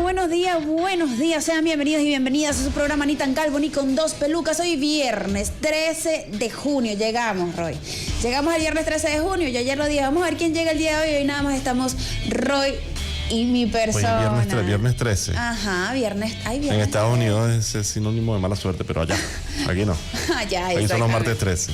Buenos días, sean bienvenidos y bienvenidas a su programa Ni tan calvo ni con dos pelucas. Hoy viernes 13 de junio, llegamos al viernes 13 de junio, yo ayer lo dije, vamos a ver quién llega el día de hoy. Hoy nada más estamos Roy y mi persona. Hoy viernes 13. Ajá, viernes. Viernes. En Estados Unidos es sinónimo de mala suerte, pero allá, aquí no. Allá, aquí son los martes 13.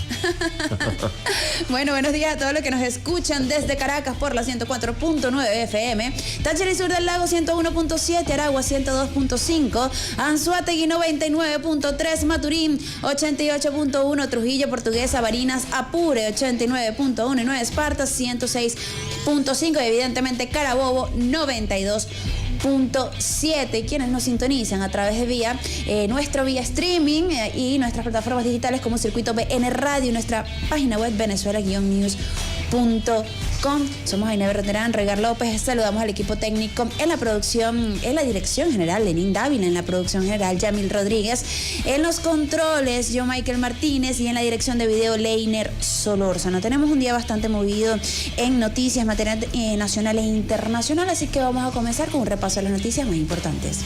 Bueno, buenos días a todos los que nos escuchan desde Caracas por la 104.9 FM, Táchira y Sur del Lago 101.7, Aragua 102.5, Anzoátegui 99.3, Maturín 88.1, Trujillo, Portuguesa, Barinas, Apure 89.1 y Nueva Esparta 106.5 y evidentemente Carabobo 92.7. Y quienes nos sintonizan a través de nuestro vía streaming y nuestras plataformas digitales como Circuito BN Radio y nuestra página web venezuela-news.com. Somos Ainever Roterán, Regar López. Saludamos al equipo técnico en la producción, en la dirección general, Lenín Dávila, en la producción general, Yamil Rodríguez, en los controles, yo Michael Martínez, y en la dirección de video, Leiner Solórzano. Tenemos un día bastante movido en noticias, materia nacional e internacional, así que vamos a comenzar con un repaso de las noticias más importantes.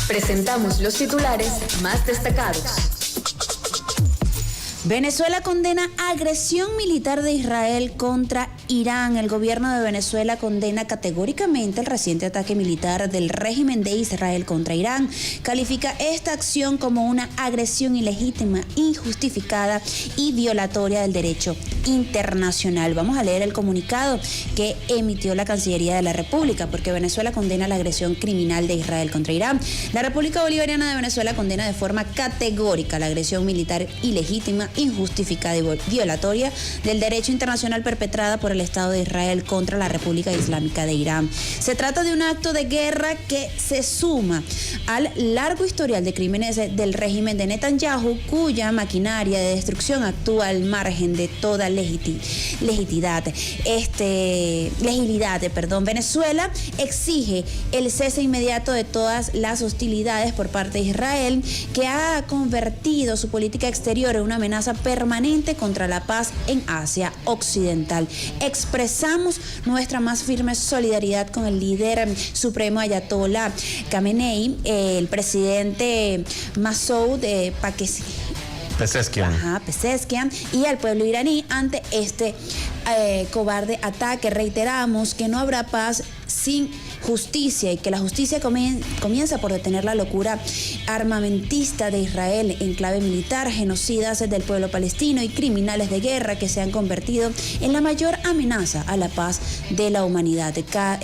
Presentamos los titulares más destacados. Venezuela condena agresión militar de Israel contra Irán. El gobierno de Venezuela condena categóricamente el reciente ataque militar del régimen de Israel contra Irán. Califica esta acción como una agresión ilegítima, injustificada y violatoria del derecho internacional. Vamos a leer el comunicado que emitió la Cancillería de la República, porque Venezuela condena la agresión criminal de Israel contra Irán. La República Bolivariana de Venezuela condena de forma categórica la agresión militar ilegítima, injustificada y violatoria del derecho internacional perpetrada por el Estado de Israel contra la República Islámica de Irán. Se trata de un acto de guerra que se suma al largo historial de crímenes del régimen de Netanyahu, cuya maquinaria de destrucción actúa al margen de toda legitimidad. Venezuela exige el cese inmediato de todas las hostilidades por parte de Israel, que ha convertido su política exterior en una amenaza permanente contra la paz en Asia Occidental. Expresamos nuestra más firme solidaridad con el líder supremo Ayatollah Khamenei, el presidente Masoud Pezeshkian y al pueblo iraní ante este cobarde ataque. Reiteramos que no habrá paz sin justicia y que la justicia comienza por detener la locura armamentista de Israel en clave militar, genocidas del pueblo palestino y criminales de guerra que se han convertido en la mayor amenaza a la paz de la humanidad.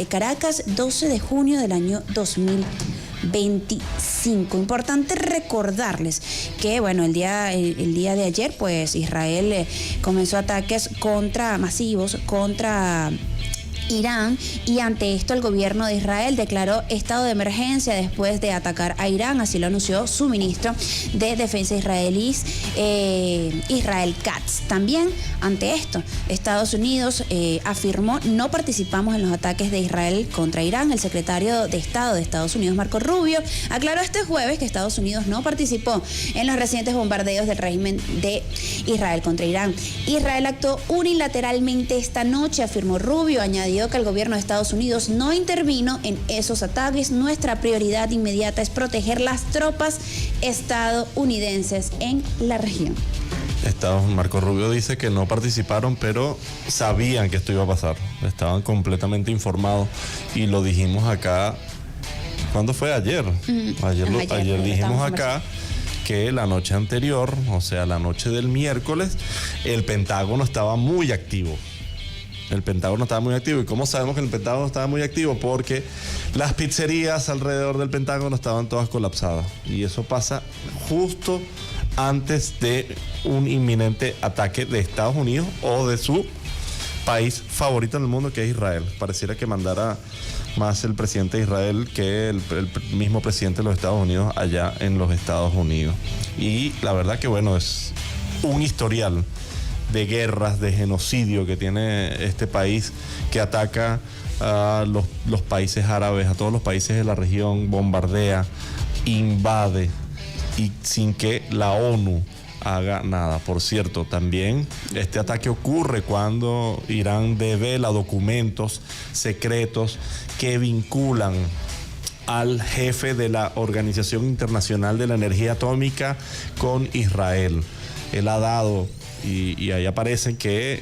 Caracas, 12 de junio del año 2025. Importante recordarles que, el día de ayer, pues Israel comenzó ataques masivos contra Irán, y ante esto el gobierno de Israel declaró estado de emergencia después de atacar a Irán. Así lo anunció su ministro de Defensa israelí, Israel Katz. También ante esto, Estados Unidos afirmó: no participamos en los ataques de Israel contra Irán. El secretario de Estado de Estados Unidos, Marco Rubio, aclaró este jueves que Estados Unidos no participó en los recientes bombardeos del régimen de Israel contra Irán. Israel actuó unilateralmente esta noche, afirmó Rubio. Añadió que el gobierno de Estados Unidos no intervino en esos ataques. Nuestra prioridad inmediata es proteger las tropas estadounidenses en la región. Marco Rubio dice que no participaron, pero sabían que esto iba a pasar. Estaban completamente informados y lo dijimos acá. ¿Cuándo fue? Ayer. Ayer dijimos acá que la noche anterior, o sea, la noche del miércoles, el Pentágono estaba muy activo. ¿Y cómo sabemos que el Pentágono estaba muy activo? Porque las pizzerías alrededor del Pentágono estaban todas colapsadas. Y eso pasa justo antes de un inminente ataque de Estados Unidos o de su país favorito en el mundo, que es Israel. Pareciera que mandara más el presidente de Israel que el mismo presidente de los Estados Unidos allá en los Estados Unidos. Y la verdad que es un historial de guerras, de genocidio que tiene este país, que ataca a los países árabes, a todos los países de la región, bombardea, invade, y sin que la ONU haga nada. Por cierto, también este ataque ocurre cuando Irán devela documentos secretos que vinculan al jefe de la Organización Internacional de la Energía Atómica con Israel. Él ha dado, y ahí aparece que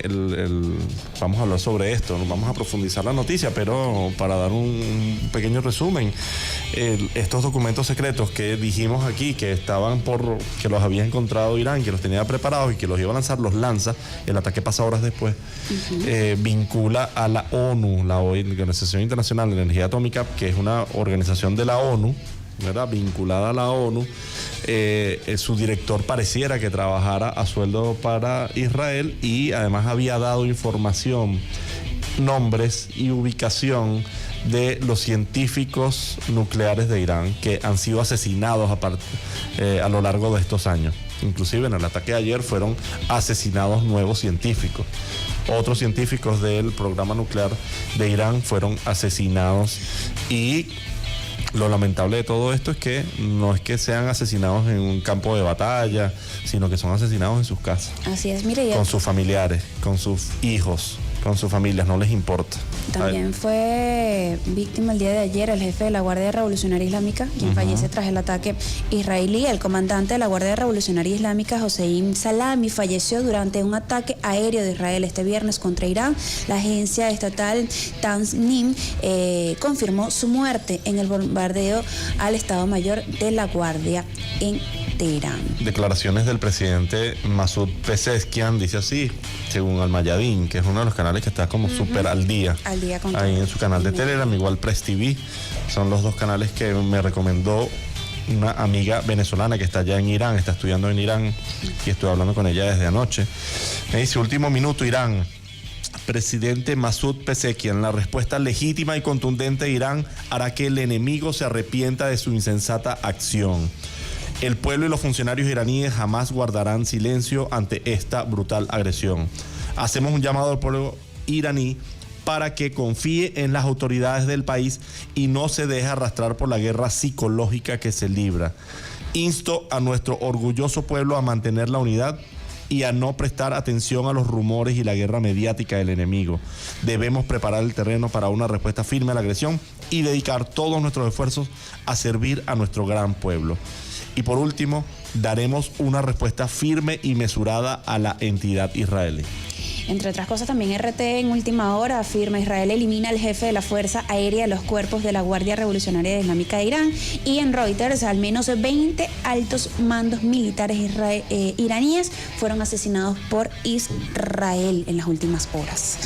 vamos a hablar sobre esto, vamos a profundizar la noticia, pero para dar un pequeño resumen, estos documentos secretos que dijimos aquí, que que los había encontrado Irán, que los tenía preparados y que los iba a lanzar, los lanza. El ataque pasa horas después. Vincula a la ONU, la Organización Internacional de Energía Atómica, que es una organización de la ONU, ¿verdad? Vinculada a la ONU. Su director pareciera que trabajara a sueldo para Israel, y además había dado información, nombres y ubicación de los científicos nucleares de Irán que han sido asesinados a lo largo de estos años. Inclusive en el ataque de ayer fueron asesinados nuevos científicos. Otros científicos del programa nuclear de Irán fueron asesinados, y lo lamentable de todo esto es que no es que sean asesinados en un campo de batalla, sino que son asesinados en sus casas. Así es, mire. Con sus familiares, con sus hijos, con sus familias, no les importa. También fue víctima el día de ayer el jefe de la Guardia Revolucionaria Islámica, quien fallece tras el ataque israelí. El comandante de la Guardia Revolucionaria Islámica, Hossein Salami, falleció durante un ataque aéreo de Israel este viernes contra Irán. La agencia estatal Tasnim confirmó su muerte en el bombardeo al Estado Mayor de la Guardia en Teherán. Declaraciones del presidente Masoud Pezeshkian, dice así, según Al Mayadin, que es uno de los canales que está como súper al día con ahí en su canal de Telegram, igual Press TV, son los dos canales que me recomendó una amiga venezolana que está allá en Irán, está estudiando en Irán, y estoy hablando con ella desde anoche. Me dice: último minuto, Irán. Presidente Masoud Pezeshkian: la respuesta legítima y contundente de Irán hará que el enemigo se arrepienta de su insensata acción. El pueblo y los funcionarios iraníes jamás guardarán silencio ante esta brutal agresión. Hacemos un llamado al pueblo iraní para que confíe en las autoridades del país y no se deje arrastrar por la guerra psicológica que se libra. Insto a nuestro orgulloso pueblo a mantener la unidad y a no prestar atención a los rumores y la guerra mediática del enemigo. Debemos preparar el terreno para una respuesta firme a la agresión y dedicar todos nuestros esfuerzos a servir a nuestro gran pueblo. Y por último, daremos una respuesta firme y mesurada a la entidad israelí. Entre otras cosas, también RT en última hora afirma: Israel elimina al jefe de la Fuerza Aérea de los Cuerpos de la Guardia Revolucionaria Islámica de Irán. Y en Reuters, al menos 20 altos mandos militares iraníes fueron asesinados por Israel en las últimas horas.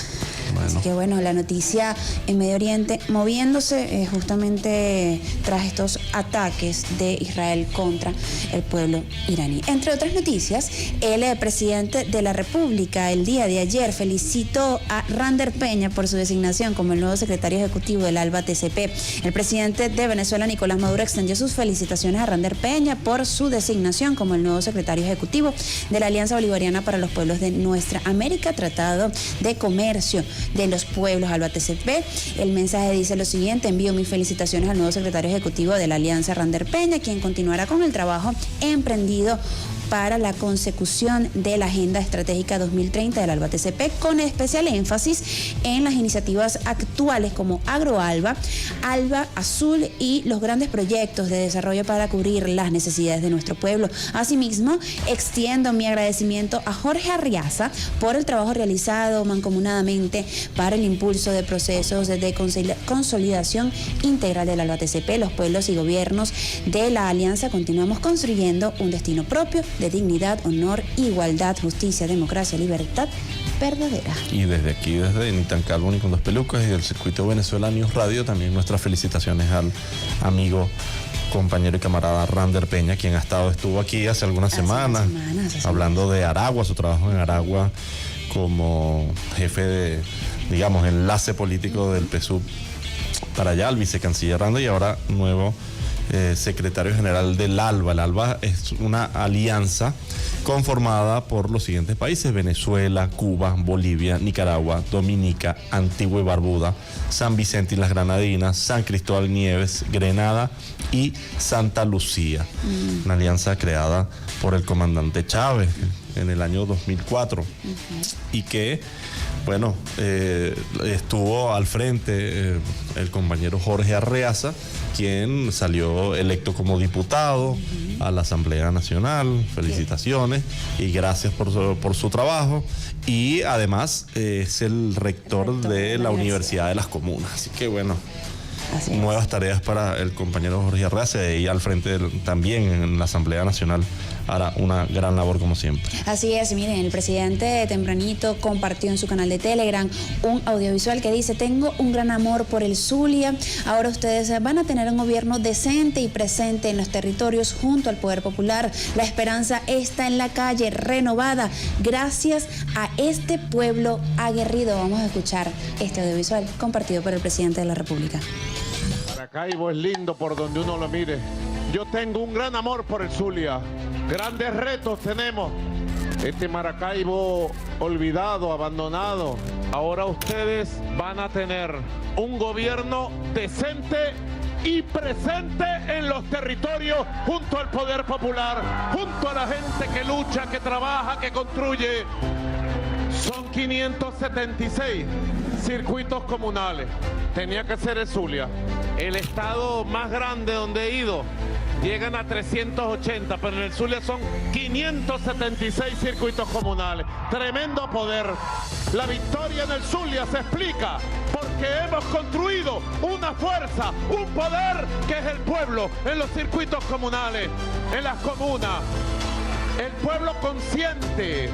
Así que bueno, la noticia en Medio Oriente moviéndose justamente tras estos ataques de Israel contra el pueblo iraní. Entre otras noticias, el presidente de la República el día de ayer felicitó a Rander Peña por su designación como el nuevo secretario ejecutivo del ALBA TCP. El presidente de Venezuela, Nicolás Maduro, extendió sus felicitaciones a Rander Peña por su designación como el nuevo secretario ejecutivo de la Alianza Bolivariana para los Pueblos de Nuestra América, Tratado de Comercio de los Pueblos, ALBA TCP. El mensaje dice lo siguiente: envío mis felicitaciones al nuevo secretario ejecutivo de la Alianza, Rander Peña, quien continuará con el trabajo emprendido para la consecución de la Agenda Estratégica 2030 del ALBA TCP, con especial énfasis en las iniciativas actuales como AgroALBA, ALBA Azul y los grandes proyectos de desarrollo para cubrir las necesidades de nuestro pueblo. Asimismo, extiendo mi agradecimiento a Jorge Arriaza por el trabajo realizado mancomunadamente para el impulso de procesos de consolidación integral del ALBA TCP. Los pueblos y gobiernos de la Alianza continuamos construyendo un destino propio de dignidad, honor, igualdad, justicia, democracia, libertad verdadera. Y desde aquí, desde Ni tan calvo ni con dos pelucas y del circuito Venezuela News Radio, también nuestras felicitaciones al amigo, compañero y camarada Rander Peña, quien estuvo aquí hace algunas semanas hablando de Aragua, su trabajo en Aragua como jefe de, digamos, enlace político del PSUV para allá, el vicecanciller Rander, y ahora nuevo secretario general del ALBA. El ALBA es una alianza conformada por los siguientes países: Venezuela, Cuba, Bolivia, Nicaragua, Dominica, Antigua y Barbuda, San Vicente y las Granadinas, San Cristóbal y Nieves, Grenada y Santa Lucía. Una alianza creada por el comandante Chávez, en el año 2004 y que, bueno, estuvo al frente el compañero Jorge Arreaza, quien salió electo como diputado a la Asamblea Nacional. Felicitaciones y gracias por su trabajo. Y además es el rector de la Universidad de las Comunas. Así que bueno, nuevas tareas para el compañero Jorge Arreaza, y al frente también en la Asamblea Nacional hará una gran labor como siempre. Así es, miren, el presidente tempranito compartió en su canal de Telegram un audiovisual que dice: tengo un gran amor por el Zulia, ahora ustedes van a tener un gobierno decente y presente en los territorios junto al poder popular, la esperanza está en la calle, renovada, gracias a este pueblo aguerrido. Vamos a escuchar este audiovisual compartido por el presidente de la República. Maracaibo es lindo por donde uno lo mire. Yo tengo un gran amor por el Zulia. Grandes retos tenemos. Este Maracaibo olvidado, abandonado. Ahora ustedes van a tener un gobierno decente y presente en los territorios, junto al poder popular, junto a la gente que lucha, que trabaja, que construye. Son 576 circuitos comunales. Tenía que ser el Zulia. El estado más grande donde he ido llegan a 380, pero en el Zulia son 576 circuitos comunales. Tremendo poder. La victoria en el Zulia se explica porque hemos construido una fuerza, un poder que es el pueblo en los circuitos comunales, en las comunas. El pueblo consciente,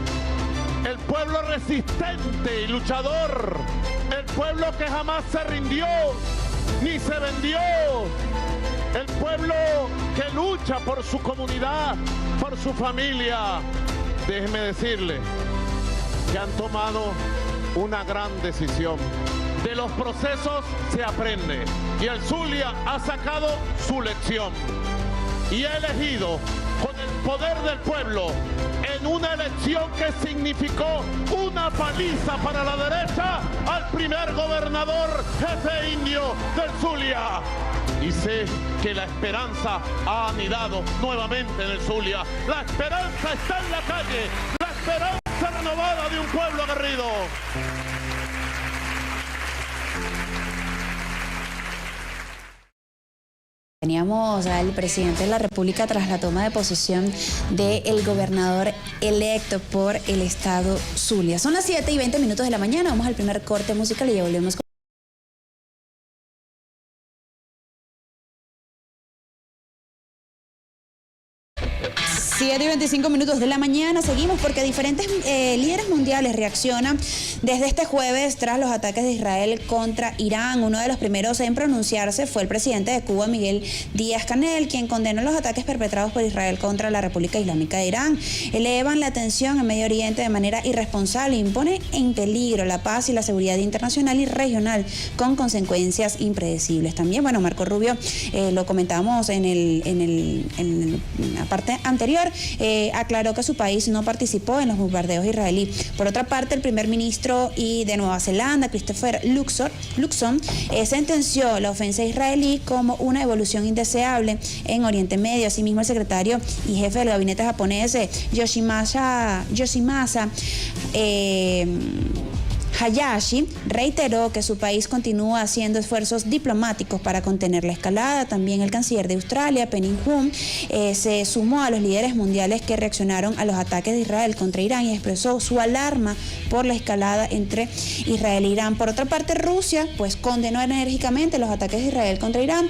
el pueblo resistente y luchador, el pueblo que jamás se rindió ni se vendió, el pueblo que lucha por su comunidad, por su familia. Déjeme decirle que han tomado una gran decisión. De los procesos se aprende y el Zulia ha sacado su lección y ha elegido con el poder del pueblo en una elección que significó una paliza para la derecha al primer gobernador jefe indio del Zulia. Y sé que la esperanza ha anidado nuevamente en el Zulia. La esperanza está en la calle, la esperanza renovada de un pueblo aguerrido. Teníamos al presidente de la República tras la toma de posesión del gobernador electo por el estado Zulia. Son las 7:20 de la mañana, vamos al primer corte musical y ya volvemos con... 7:25 de la mañana, seguimos porque diferentes líderes mundiales reaccionan desde este jueves tras los ataques de Israel contra Irán. Uno de los primeros en pronunciarse fue el presidente de Cuba, Miguel Díaz-Canel, quien condenó los ataques perpetrados por Israel contra la República Islámica de Irán. Elevan la tensión en Medio Oriente de manera irresponsable e impone en peligro la paz y la seguridad internacional y regional con consecuencias impredecibles. También, bueno, Marco Rubio, lo comentábamos en la parte anterior, aclaró que su país no participó en los bombardeos israelíes. Por otra parte, el primer ministro de Nueva Zelanda, Christopher Luxon, sentenció la ofensa israelí como una evolución indeseable en Oriente Medio. Asimismo, el secretario y jefe del gabinete japonés, Yoshimasa Hayashi, reiteró que su país continúa haciendo esfuerzos diplomáticos para contener la escalada. También el canciller de Australia, Penny Hume, se sumó a los líderes mundiales que reaccionaron a los ataques de Israel contra Irán y expresó su alarma por la escalada entre Israel e Irán. Por otra parte, Rusia condenó enérgicamente los ataques de Israel contra Irán.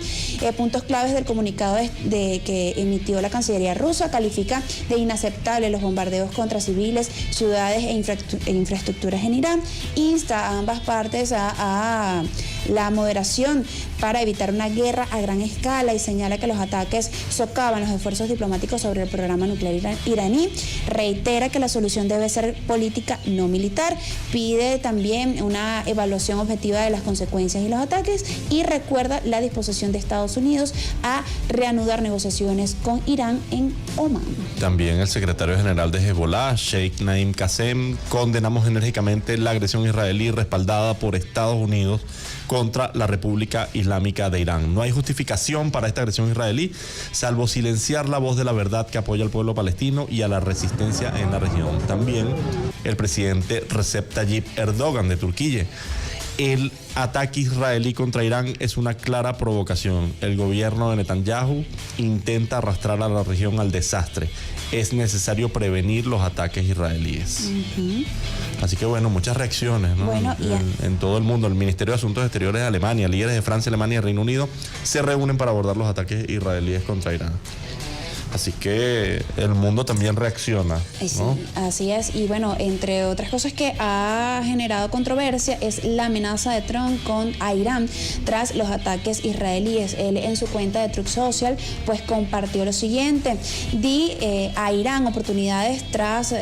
Puntos claves del comunicado que emitió la Cancillería rusa: califica de inaceptable los bombardeos contra civiles, ciudades e infraestructuras en Irán. Insta a ambas partes a la moderación para evitar una guerra a gran escala y señala que los ataques socavan los esfuerzos diplomáticos sobre el programa nuclear iraní. Reitera que la solución debe ser política, no militar. Pide también una evaluación objetiva de las consecuencias y los ataques y recuerda la disposición de Estados Unidos a reanudar negociaciones con Irán en Omán. También el secretario general de Hezbollah, Sheikh Naim Qassem, condenamos enérgicamente la agresión israelí respaldada por Estados Unidos contra la República Islámica de Irán. No hay justificación para esta agresión israelí, salvo silenciar la voz de la verdad que apoya al pueblo palestino y a la resistencia en la región. También el presidente Recep Tayyip Erdogan de Turquía. El ataque israelí contra Irán es una clara provocación. El gobierno de Netanyahu intenta arrastrar a la región al desastre. Es necesario prevenir los ataques israelíes. Así que bueno, muchas reacciones, ¿no? Bueno, en todo el mundo. El Ministerio de Asuntos Exteriores de Alemania, líderes de Francia, Alemania y Reino Unido se reúnen para abordar los ataques israelíes contra Irán. Así que el mundo también reacciona, ¿no? Sí, así es. Y bueno, entre otras cosas que ha generado controversia es la amenaza de Trump a Irán tras los ataques israelíes. Él en su cuenta de Truth Social pues compartió lo siguiente: di a Irán oportunidades tras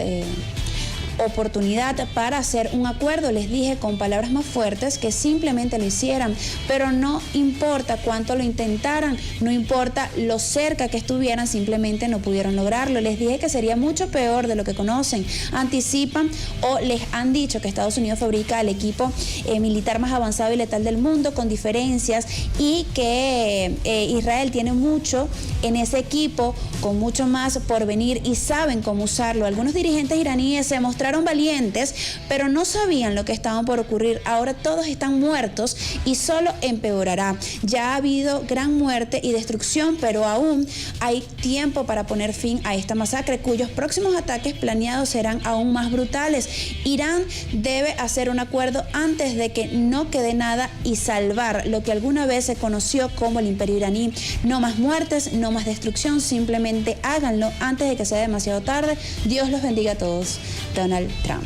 oportunidad para hacer un acuerdo. Les dije con palabras más fuertes que simplemente lo hicieran, pero no importa cuánto lo intentaran, no importa lo cerca que estuvieran, simplemente no pudieron lograrlo. Les dije que sería mucho peor de lo que conocen. Anticipan o les han dicho que Estados Unidos fabrica el equipo militar más avanzado y letal del mundo, con diferencias, y que Israel tiene mucho en ese equipo, con mucho más por venir, y saben cómo usarlo. Algunos dirigentes iraníes se mostraron valientes, pero no sabían lo que estaba por ocurrir. Ahora todos están muertos y solo empeorará. Ya ha habido gran muerte y destrucción, pero aún hay tiempo para poner fin a esta masacre, cuyos próximos ataques planeados serán aún más brutales. Irán debe hacer un acuerdo antes de que no quede nada y salvar lo que alguna vez se conoció como el Imperio iraní. No más muertes, no más destrucción, simplemente háganlo antes de que sea demasiado tarde. Dios los bendiga a todos. Donald Trump.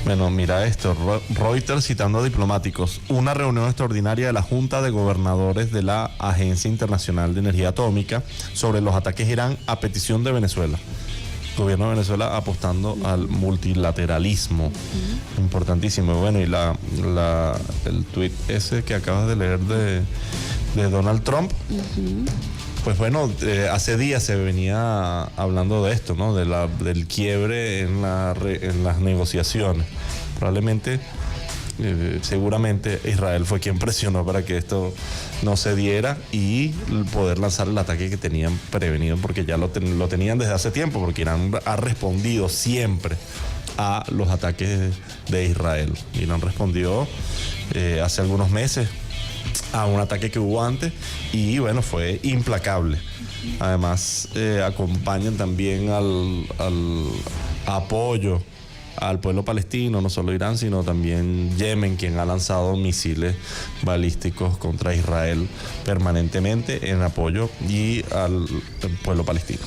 Bueno, mira esto, Reuters citando a diplomáticos: una reunión extraordinaria de la Junta de Gobernadores de la Agencia Internacional de Energía Atómica sobre los ataques a Irán a petición de Venezuela. El gobierno de Venezuela apostando al multilateralismo. Importantísimo. Bueno, y el tuit ese que acabas de leer de Donald Trump. Pues bueno, hace días se venía hablando de esto, ¿no? Del quiebre en las negociaciones. Probablemente, seguramente Israel fue quien presionó para que esto no se diera y poder lanzar el ataque que tenían prevenido, porque ya lo tenían desde hace tiempo, porque Irán ha respondido siempre a los ataques de Israel. Irán respondió hace algunos meses a un ataque que hubo antes y bueno, fue implacable. Además, acompañan también al apoyo al pueblo palestino, no solo Irán, sino también Yemen, quien ha lanzado misiles balísticos contra Israel permanentemente en apoyo y al pueblo palestino.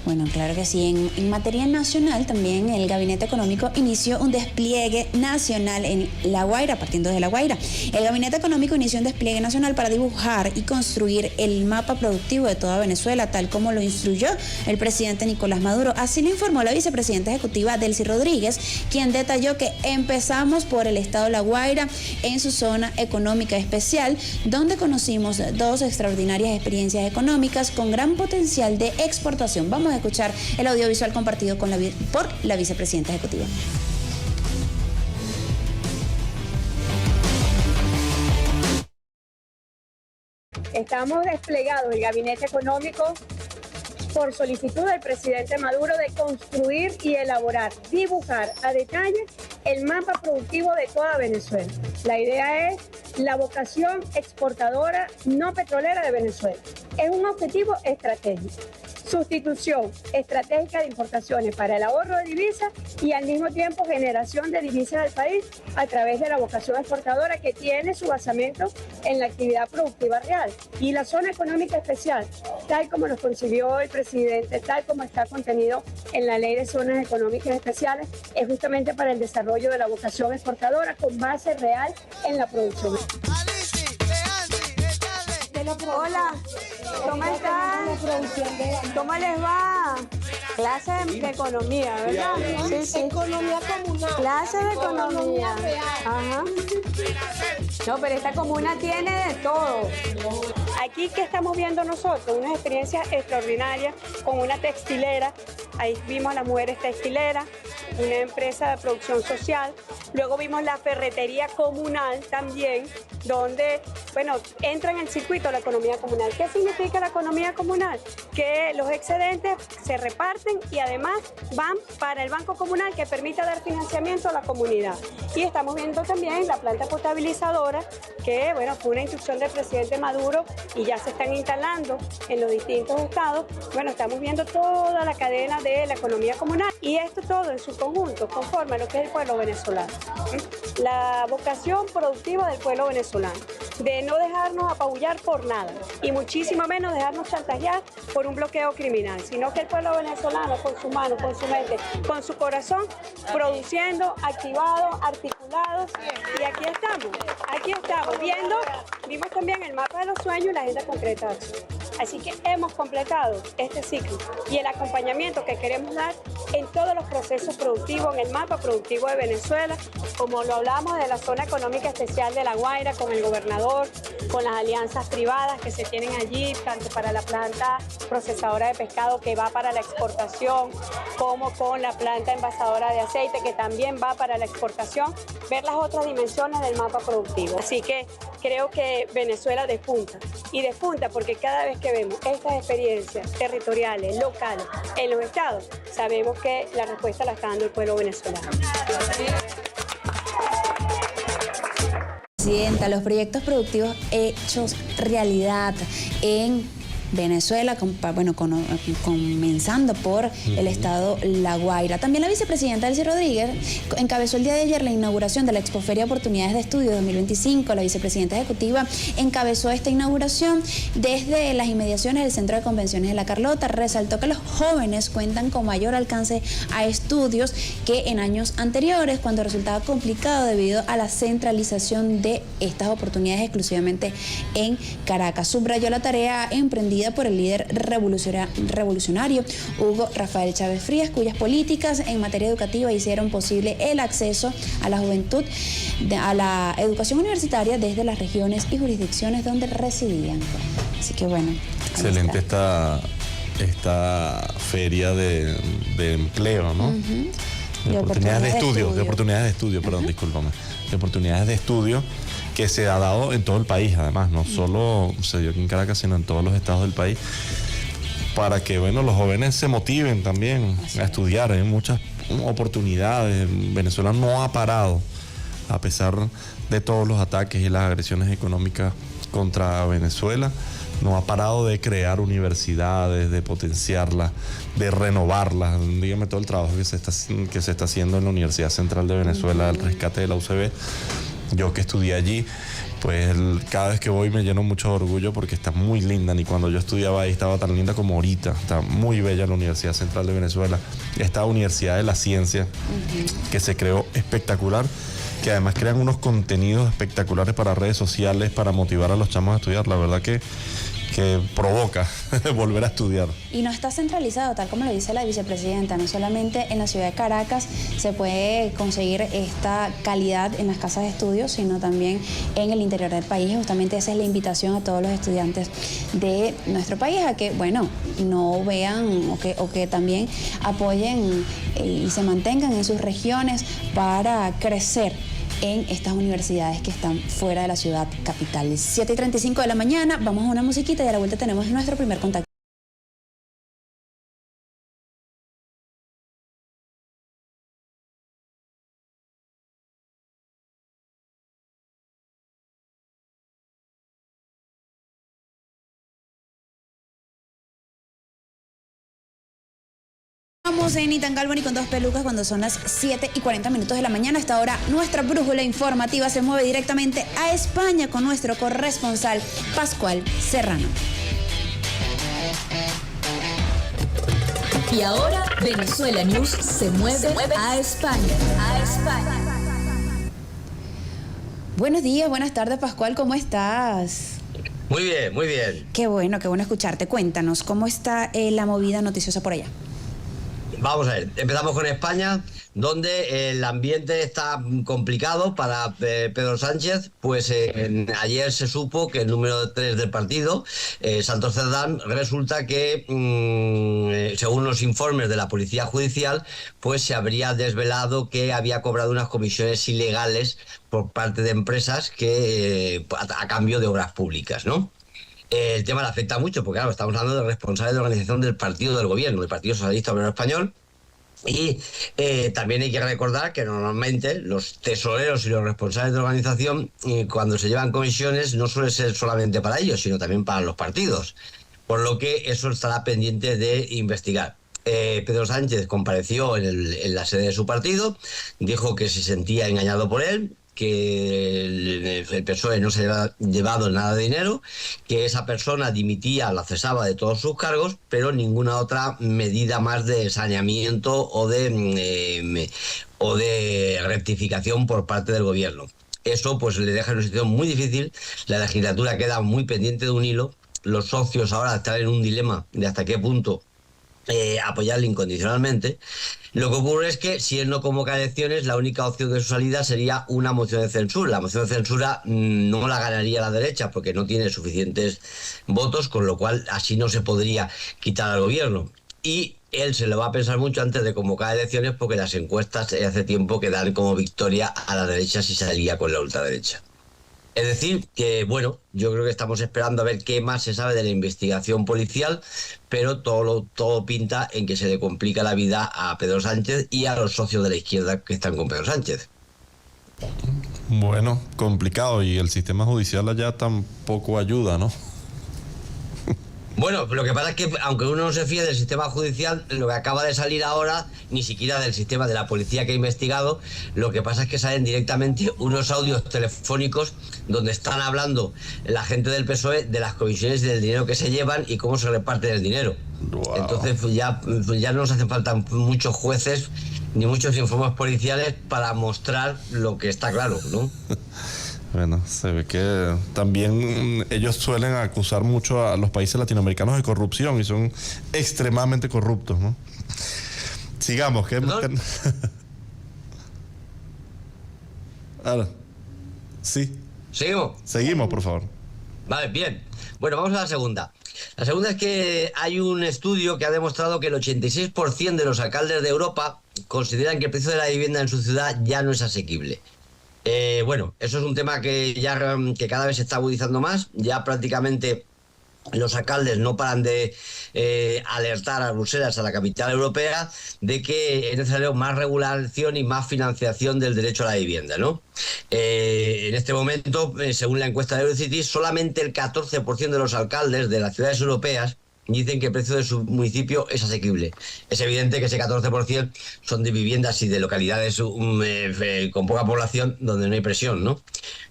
Bueno, claro que sí. En materia nacional, también el Gabinete Económico inició un despliegue nacional en La Guaira, partiendo de La Guaira. El Gabinete Económico inició un despliegue nacional para dibujar y construir el mapa productivo de toda Venezuela, tal como lo instruyó el presidente Nicolás Maduro. Así lo informó la vicepresidenta ejecutiva Delcy Rodríguez, quien detalló que empezamos por el estado de La Guaira, en su zona económica especial, donde conocimos 2 extraordinarias experiencias económicas con gran potencial de exportación. Vamos a escuchar el audiovisual compartido por la vicepresidenta ejecutiva. Estamos desplegados el Gabinete Económico por solicitud del presidente Maduro de construir y elaborar, dibujar a detalle el mapa productivo de toda Venezuela. La idea es la vocación exportadora no petrolera de Venezuela. Es un objetivo estratégico. Sustitución estratégica de importaciones para el ahorro de divisas y al mismo tiempo generación de divisas al país a través de la vocación exportadora que tiene su basamento en la actividad productiva real. Y la zona económica especial, tal como nos concibió el presidente, tal como está contenido en la Ley de Zonas Económicas Especiales, es justamente para el desarrollo de la vocación exportadora con base real en la producción. Hola, ¿cómo están? ¿Cómo les va? Clase de economía, ¿verdad? Sí, sí. Economía comunal. Clase de economía. Ajá. No, pero esta comuna tiene de todo. Aquí que estamos viendo nosotros, unas experiencias extraordinarias con una textilera. Ahí vimos a las mujeres textileras, una empresa de producción social. Luego vimos la ferretería comunal también, donde, bueno, entra en el circuito la economía comunal. ¿Qué significa la economía comunal? Que los excedentes se reparten y además van para el banco comunal que permite dar financiamiento a la comunidad. Y estamos viendo también la planta potabilizadora, que, bueno, fue una instrucción del presidente Maduro y ya se están instalando en los distintos estados. Bueno, estamos viendo toda la cadena de la economía comunal y esto todo en su conjunto conforma lo que es el pueblo venezolano. La vocación productiva del pueblo venezolano, de no dejarnos apabullar por nada y muchísimo menos dejarnos chantajear por un bloqueo criminal, sino que el pueblo venezolano con su mano, con su mente, con su corazón, produciendo, activados, articulados, y aquí estamos vimos también el mapa de los sueños y la agenda concreta de acción. Así que hemos completado este ciclo y el acompañamiento que queremos dar en todos los procesos productivos, en el mapa productivo de Venezuela, como lo hablamos de la zona económica especial de La Guaira, con el gobernador, con las alianzas privadas que se tienen allí, tanto para la planta procesadora de pescado que va para la exportación, como con la planta envasadora de aceite que también va para la exportación, ver las otras dimensiones del mapa productivo. Así que creo que Venezuela despunta, y despunta porque cada vez que vemos estas experiencias territoriales, locales, en los estados, sabemos que la respuesta la está dando el pueblo venezolano. Presidenta, los proyectos productivos hechos realidad en Venezuela, comenzando por el estado La Guaira. También la vicepresidenta Delcy Rodríguez encabezó el día de ayer la inauguración de la Expoferia Oportunidades de Estudio 2025. La vicepresidenta ejecutiva encabezó esta inauguración desde las inmediaciones del Centro de Convenciones de La Carlota. Resaltó que los jóvenes cuentan con mayor alcance a estudios que en años anteriores, cuando resultaba complicado debido a la centralización de estas oportunidades exclusivamente en Caracas. Subrayó la tarea emprendida por el líder revolucionario Hugo Rafael Chávez Frías, cuyas políticas en materia educativa hicieron posible el acceso a la juventud a la educación universitaria desde las regiones y jurisdicciones donde residían. Así que bueno. Excelente esta feria de empleo, ¿no? De oportunidades de estudio, perdón, discúlpame. De oportunidades de estudio que se ha dado en todo el país, además, no solo se dio aquí en Caracas, sino en todos los estados del país, para que, bueno, los jóvenes se motiven también a estudiar. Hay muchas oportunidades. Venezuela no ha parado, a pesar de todos los ataques y las agresiones económicas contra Venezuela, no ha parado de crear universidades, de potenciarlas, de renovarlas. Dígame todo el trabajo que se está haciendo en la Universidad Central de Venezuela, el rescate de la UCB. Yo que estudié allí, pues cada vez que voy me lleno mucho de orgullo porque está muy linda. Ni cuando yo estudiaba ahí estaba tan linda como ahorita. Está muy bella la Universidad Central de Venezuela. Esta Universidad de la Ciencia que se creó espectacular, que además crean unos contenidos espectaculares para redes sociales, para motivar a los chamos a estudiar. La verdad que provoca volver a estudiar. Y no está centralizado, tal como lo dice la vicepresidenta, no solamente en la ciudad de Caracas se puede conseguir esta calidad en las casas de estudios, sino también en el interior del país. Justamente esa es la invitación a todos los estudiantes de nuestro país, a que, bueno, no vean o que también apoyen y se mantengan en sus regiones para crecer en estas universidades que están fuera de la ciudad capital. 7:35 de la mañana, vamos a una musiquita y a la vuelta tenemos nuestro primer contacto. Estamos en Itan Galván y con dos pelucas cuando son las 7:40 de la mañana. Hasta ahora nuestra brújula informativa se mueve directamente a España con nuestro corresponsal Pascual Serrano. Y ahora Venezuela News se mueve a España. Buenos días, buenas tardes, Pascual, ¿cómo estás? Muy bien, muy bien. Qué bueno escucharte. Cuéntanos, ¿cómo está la movida noticiosa por allá? Vamos a ver, empezamos con España, donde el ambiente está complicado para Pedro Sánchez. Pues ayer se supo que el número 3 del partido, Santos Cerdán, resulta que, según los informes de la Policía Judicial, pues se habría desvelado que había cobrado unas comisiones ilegales por parte de empresas que a cambio de obras públicas, ¿no? El tema le afecta mucho porque, claro, estamos hablando del responsable de organización del partido del gobierno, el Partido Socialista Obrero Español. Y también hay que recordar que normalmente los tesoreros y los responsables de organización, cuando se llevan comisiones, no suele ser solamente para ellos, sino también para los partidos. Por lo que eso estará pendiente de investigar. Pedro Sánchez compareció en la sede de su partido, dijo que se sentía engañado por él, que el PSOE no se había llevado nada de dinero, que esa persona dimitía, la cesaba de todos sus cargos, pero ninguna otra medida más de saneamiento o de rectificación por parte del gobierno. Eso pues le deja en una situación muy difícil, la legislatura queda muy pendiente de un hilo, los socios ahora están en un dilema de hasta qué punto apoyarle incondicionalmente. Lo que ocurre es que si él no convoca elecciones, la única opción de su salida sería una moción de censura. La moción de censura no la ganaría la derecha porque no tiene suficientes votos, con lo cual así no se podría quitar al gobierno. Y él se lo va a pensar mucho antes de convocar elecciones porque las encuestas hace tiempo que dan como victoria a la derecha si salía con la ultraderecha. Es decir, que bueno, yo creo que estamos esperando a ver qué más se sabe de la investigación policial, pero todo pinta en que se le complica la vida a Pedro Sánchez y a los socios de la izquierda que están con Pedro Sánchez. Bueno, complicado, y el sistema judicial allá tampoco ayuda, ¿no? Bueno, lo que pasa es que aunque uno no se fíe del sistema judicial, lo que acaba de salir ahora, ni siquiera del sistema de la policía que ha investigado, lo que pasa es que salen directamente unos audios telefónicos donde están hablando la gente del PSOE de las comisiones y del dinero que se llevan y cómo se reparte el dinero. Wow. Entonces ya no nos hacen falta muchos jueces ni muchos informes policiales para mostrar lo que está claro, ¿no? Bueno, se ve que también ellos suelen acusar mucho a los países latinoamericanos de corrupción y son extremadamente corruptos, ¿no? Sigamos, ¿qué? Ahora, sí. ¿Seguimos? Seguimos, por favor. Vale, bien. Bueno, vamos a la segunda. La segunda es que hay un estudio que ha demostrado que el 86% de los alcaldes de Europa consideran que el precio de la vivienda en su ciudad ya no es asequible. Bueno, eso es un tema que cada vez se está agudizando más. Ya prácticamente los alcaldes no paran de alertar a Bruselas, a la capital europea, de que es necesario más regulación y más financiación del derecho a la vivienda, ¿no? En este momento, según la encuesta de Eurocities, solamente el 14% de los alcaldes de las ciudades europeas dicen que el precio de su municipio es asequible. Es evidente que ese 14% son de viviendas y de localidades con poca población donde no hay presión, ¿no?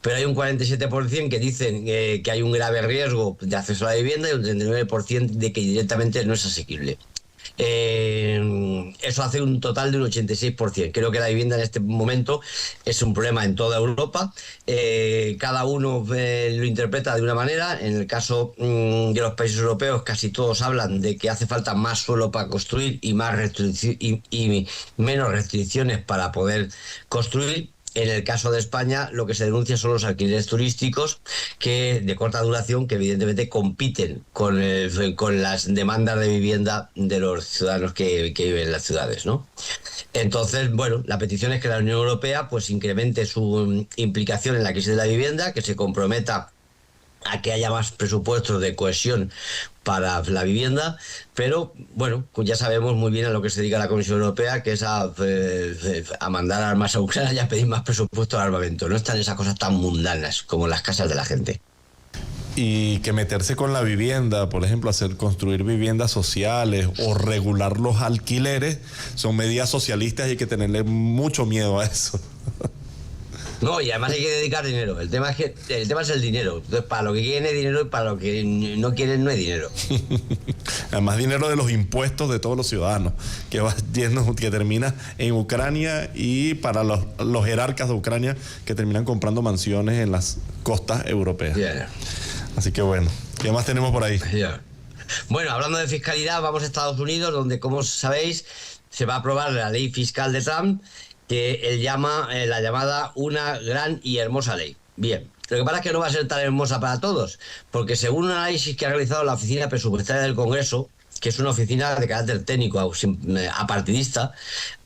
Pero hay un 47% que dicen que hay un grave riesgo de acceso a la vivienda y un 39% de que directamente no es asequible. Eso hace un total de un 86%. Creo que la vivienda en este momento es un problema en toda Europa. Cada uno lo interpreta de una manera. En el caso de los países europeos, casi todos hablan de que hace falta más suelo para construir y menos restricciones para poder construir. En el caso de España, lo que se denuncia son los alquileres turísticos de corta duración, que evidentemente compiten con las demandas de vivienda de los ciudadanos que viven en las ciudades, ¿no? Entonces, bueno, la petición es que la Unión Europea pues incremente su implicación en la crisis de la vivienda, que se comprometa a que haya más presupuestos de cohesión para la vivienda, pero bueno, pues ya sabemos muy bien a lo que se dedica la Comisión Europea, que es a mandar armas a Ucrania y a pedir más presupuesto de armamento. No están esas cosas tan mundanas como las casas de la gente. Y que meterse con la vivienda, por ejemplo, construir viviendas sociales o regular los alquileres, son medidas socialistas y hay que tenerle mucho miedo a eso. No, y además hay que dedicar dinero. El tema es el dinero. Entonces, para lo que quieren es dinero y para lo que no quieren no hay dinero. Además, dinero de los impuestos de todos los ciudadanos, que termina en Ucrania, y para los jerarcas de Ucrania que terminan comprando mansiones en las costas europeas. Yeah. Así que bueno, ¿qué más tenemos por ahí? Yeah. Bueno, hablando de fiscalidad, vamos a Estados Unidos, donde, como sabéis, se va a aprobar la ley fiscal de Trump, que él llama la llamada una gran y hermosa ley. Bien, lo que pasa es que no va a ser tan hermosa para todos, porque según un análisis que ha realizado la Oficina Presupuestaria del Congreso, que es una oficina de carácter técnico, apartidista,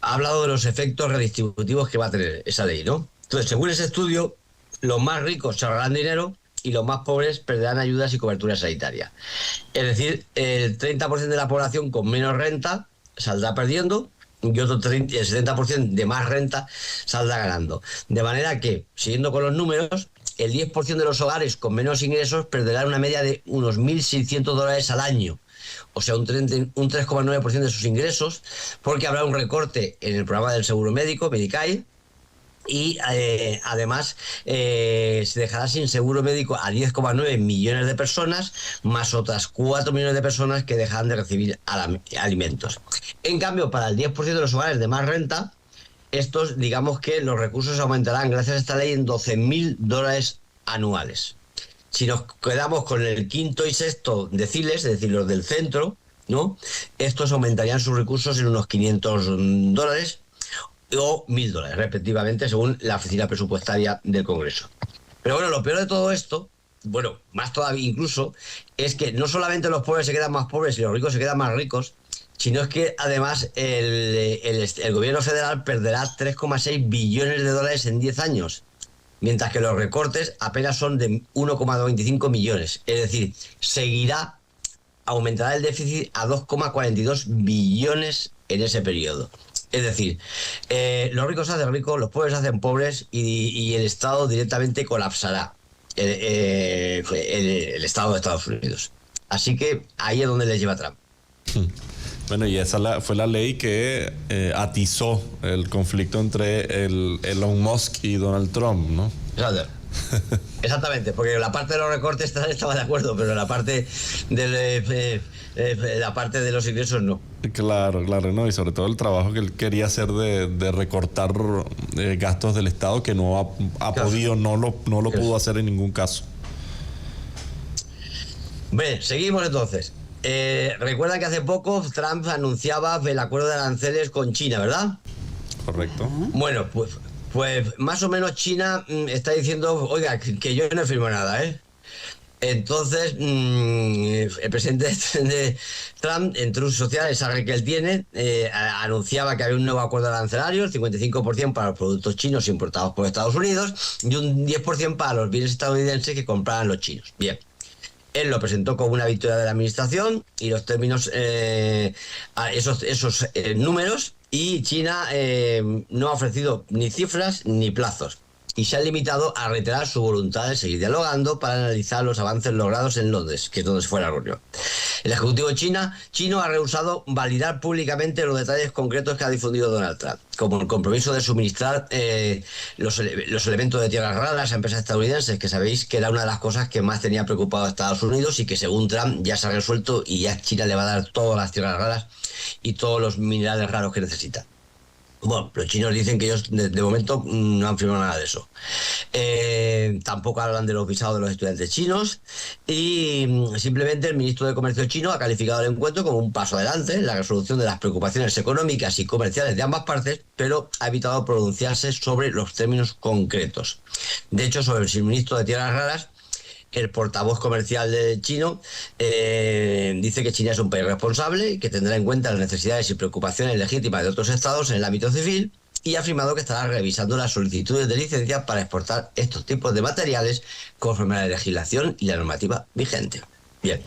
ha hablado de los efectos redistributivos que va a tener esa ley, ¿no? Entonces, según ese estudio, los más ricos se ahorrarán dinero y los más pobres perderán ayudas y cobertura sanitaria. Es decir, el 30% de la población con menos renta saldrá perdiendo y el 70% de más renta saldrá ganando. De manera que, siguiendo con los números, el 10% de los hogares con menos ingresos perderán una media de unos $1.600 al año. O sea, un 3,9% de sus ingresos, porque habrá un recorte en el programa del seguro médico, Medicaid, y además se dejará sin seguro médico a 10,9 millones de personas, más otras 4 millones de personas que dejarán de recibir alimentos. En cambio, para el 10% de los hogares de más renta, estos, digamos que los recursos aumentarán gracias a esta ley en $12.000 anuales. Si nos quedamos con el quinto y sexto deciles, es decir, los del centro, ¿no? Estos aumentarían sus recursos en unos $500 o $1.000, respectivamente, según la Oficina Presupuestaria del Congreso. Pero bueno, lo peor de todo esto, bueno, más todavía incluso, es que no solamente los pobres se quedan más pobres y los ricos se quedan más ricos, sino es que además el gobierno federal perderá 3,6 billones de dólares en 10 años, mientras que los recortes apenas son de 1,25 millones. Es decir, aumentará el déficit a 2,42 billones en ese periodo. Es decir, los ricos se hacen ricos, los pobres se hacen pobres y el Estado directamente colapsará, el Estado de Estados Unidos. Así que ahí es donde les lleva Trump. Bueno, y esa fue la ley que atizó el conflicto entre Elon Musk y Donald Trump, ¿no? Exactamente, porque la parte de los recortes estaba de acuerdo, pero la parte de los ingresos no. Claro, ¿no? Y sobre todo el trabajo que él quería hacer de recortar gastos del Estado, que no ha podido, no lo pudo hacer en ningún caso. Bien, seguimos entonces. Recuerdan que hace poco Trump anunciaba el acuerdo de aranceles con China, ¿verdad? Correcto. Bueno, pues más o menos China está diciendo, oiga, que yo no he firmado nada, ¿eh? Entonces, el presidente de Trump, en Truth Social, esa red que él tiene, anunciaba que había un nuevo acuerdo arancelario, el 55% para los productos chinos importados por Estados Unidos y un 10% para los bienes estadounidenses que compraran los chinos. Bien. Él lo presentó como una victoria de la administración y los términos, esos números, y China no ha ofrecido ni cifras ni plazos y se ha limitado a reiterar su voluntad de seguir dialogando para analizar los avances logrados en Londres, que es donde se fue la reunión. El ejecutivo chino ha rehusado validar públicamente los detalles concretos que ha difundido Donald Trump, como el compromiso de suministrar los elementos de tierras raras a empresas estadounidenses, que sabéis que era una de las cosas que más tenía preocupado a Estados Unidos y que según Trump ya se ha resuelto y ya China le va a dar todas las tierras raras y todos los minerales raros que necesita. Bueno, los chinos dicen que ellos de momento no han firmado nada de eso. Tampoco hablan de los visados de los estudiantes chinos y simplemente el ministro de Comercio chino ha calificado el encuentro como un paso adelante en la resolución de las preocupaciones económicas y comerciales de ambas partes, pero ha evitado pronunciarse sobre los términos concretos. De hecho, sobre el suministro de tierras raras, el portavoz comercial chino dice que China es un país responsable y que tendrá en cuenta las necesidades y preocupaciones legítimas de otros estados en el ámbito civil, y ha afirmado que estará revisando las solicitudes de licencia para exportar estos tipos de materiales conforme a la legislación y la normativa vigente. Bien,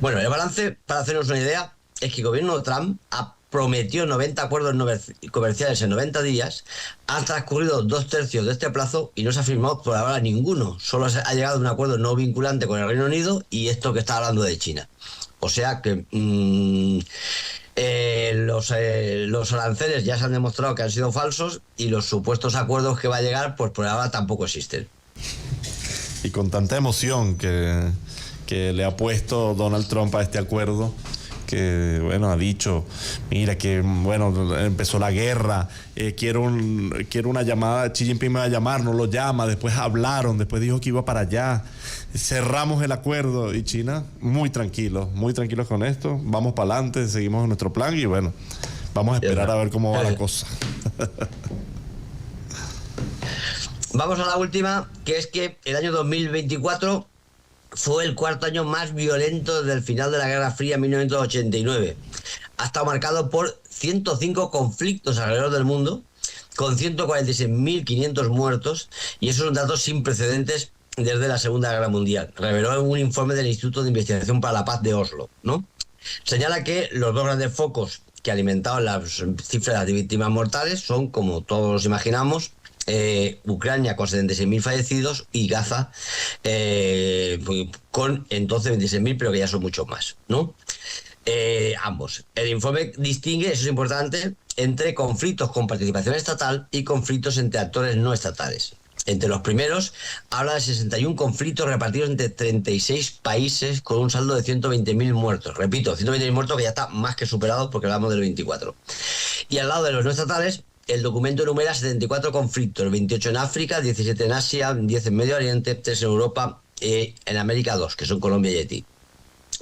bueno, el balance, para hacernos una idea, es que el gobierno de Trump prometió 90 acuerdos comerciales en 90 días, han transcurrido 2/3 de este plazo y no se ha firmado por ahora ninguno. Solo se ha llegado a un acuerdo no vinculante con el Reino Unido y esto que está hablando de China. O sea que los aranceles ya se han demostrado que han sido falsos y los supuestos acuerdos que va a llegar, pues por ahora tampoco existen. Y con tanta emoción que le ha puesto Donald Trump a este acuerdo, que bueno, ha dicho, mira que bueno, empezó la guerra, quiero una llamada, Xi Jinping me va a llamar, no lo llama, después hablaron, después dijo que iba para allá, cerramos el acuerdo, y China muy tranquilos con esto, vamos para adelante, seguimos nuestro plan, y bueno, Vamos a esperar a ver cómo va la cosa. Vamos a la última, que es que el año 2024 fue el cuarto año más violento desde el final de la Guerra Fría en 1989. Ha estado marcado por 105 conflictos alrededor del mundo, con 146.500 muertos, y eso es un dato sin precedentes desde la Segunda Guerra Mundial. Reveló un informe del Instituto de Investigación para la Paz de Oslo, ¿no? Señala que los dos grandes focos que alimentaban las cifras de víctimas mortales son, como todos imaginamos, Ucrania con 76.000 fallecidos y Gaza con entonces 26.000, pero que ya son muchos más, ¿no? Ambos. El informe distingue, eso es importante, entre conflictos con participación estatal y conflictos entre actores no estatales. Entre los primeros, habla de 61 conflictos repartidos entre 36 países con un saldo de 120.000 muertos. Repito, 120.000 muertos que ya está más que superado porque hablamos del 24. Y al lado de los no estatales, el documento enumera 74 conflictos, 28 en África, 17 en Asia, 10 en Medio Oriente, 3 en Europa, en América 2, que son Colombia y Haití.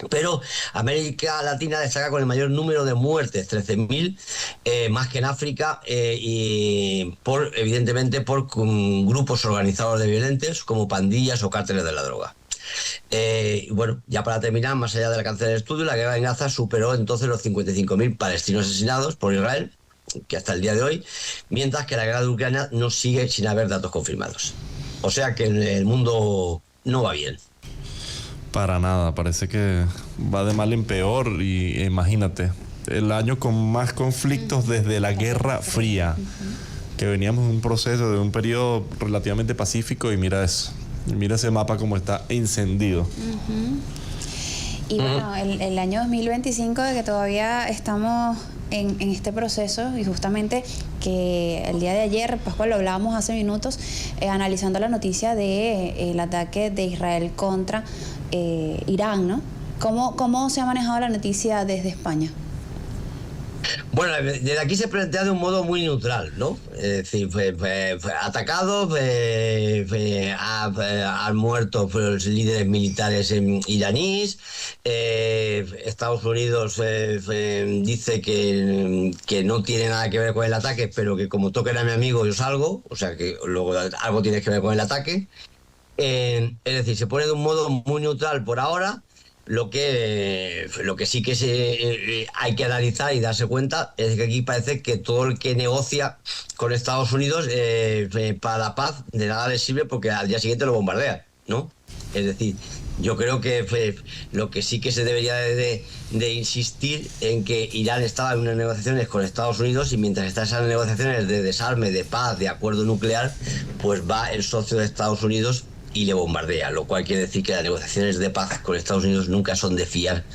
Pero América Latina destaca con el mayor número de muertes, 13.000, más que en África, y evidentemente por grupos organizados de violentos como pandillas o cárteles de la droga. Bueno, ya para terminar, más allá del alcance del estudio, la guerra en Gaza superó entonces los 55.000 palestinos asesinados por Israel, que hasta el día de hoy, mientras que la guerra de Ucrania no sigue sin haber datos confirmados. O sea que el mundo no va bien. Para nada, parece que va de mal en peor. Y imagínate, el año con más conflictos desde la Guerra Fría, que veníamos en un proceso de un periodo relativamente pacífico, y mira eso, mira ese mapa como está encendido. Y bueno, el año 2025, de que todavía estamos en este proceso, y justamente que el día de ayer, Pascual, lo hablábamos hace minutos, analizando la noticia del ataque de Israel contra Irán, ¿no? ¿Cómo se ha manejado la noticia desde España? Bueno, desde aquí se plantea de un modo muy neutral, ¿no? Es decir, fue atacado, han muerto los líderes militares iraníes, Estados Unidos dice que no tiene nada que ver con el ataque, pero que como toquen a mi amigo yo salgo, o sea que luego algo tiene que ver con el ataque. Es decir, se pone de un modo muy neutral por ahora. Lo que sí que hay que analizar y darse cuenta es que aquí parece que todo el que negocia con Estados Unidos para la paz de nada le sirve, porque al día siguiente lo bombardea, ¿no? Es decir, yo creo que lo que sí que se debería de insistir en que Irán estaba en unas negociaciones con Estados Unidos, y mientras están esas negociaciones de desarme, de paz, de acuerdo nuclear, pues va el socio de Estados Unidos y le bombardea, lo cual quiere decir que las negociaciones de paz con Estados Unidos nunca son de fiar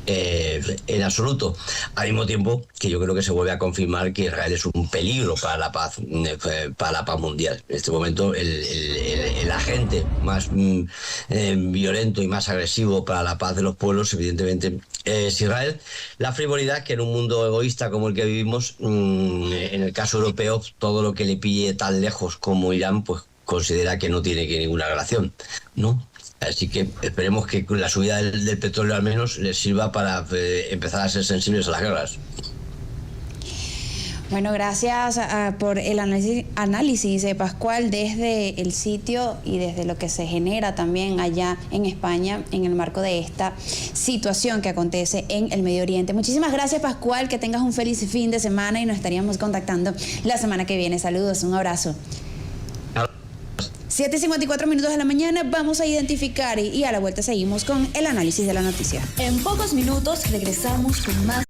en absoluto. Al mismo tiempo que yo creo que se vuelve a confirmar que Israel es un peligro para la paz mundial. En este momento el agente más violento y más agresivo para la paz de los pueblos, evidentemente, es Israel. La frivolidad, que en un mundo egoísta como el que vivimos, en el caso europeo, todo lo que le pille tan lejos como Irán, pues considera que no tiene ninguna relación, ¿no? Así que esperemos que con la subida del petróleo al menos les sirva para empezar a ser sensibles a las guerras. Bueno, gracias por el análisis, Pascual, desde el sitio y desde lo que se genera también allá en España en el marco de esta situación que acontece en el Medio Oriente. Muchísimas gracias, Pascual, que tengas un feliz fin de semana, y nos estaríamos contactando la semana que viene. Saludos, un abrazo. 7:54 minutos de la mañana, vamos a identificar y a la vuelta seguimos con el análisis de la noticia. En pocos minutos regresamos con más.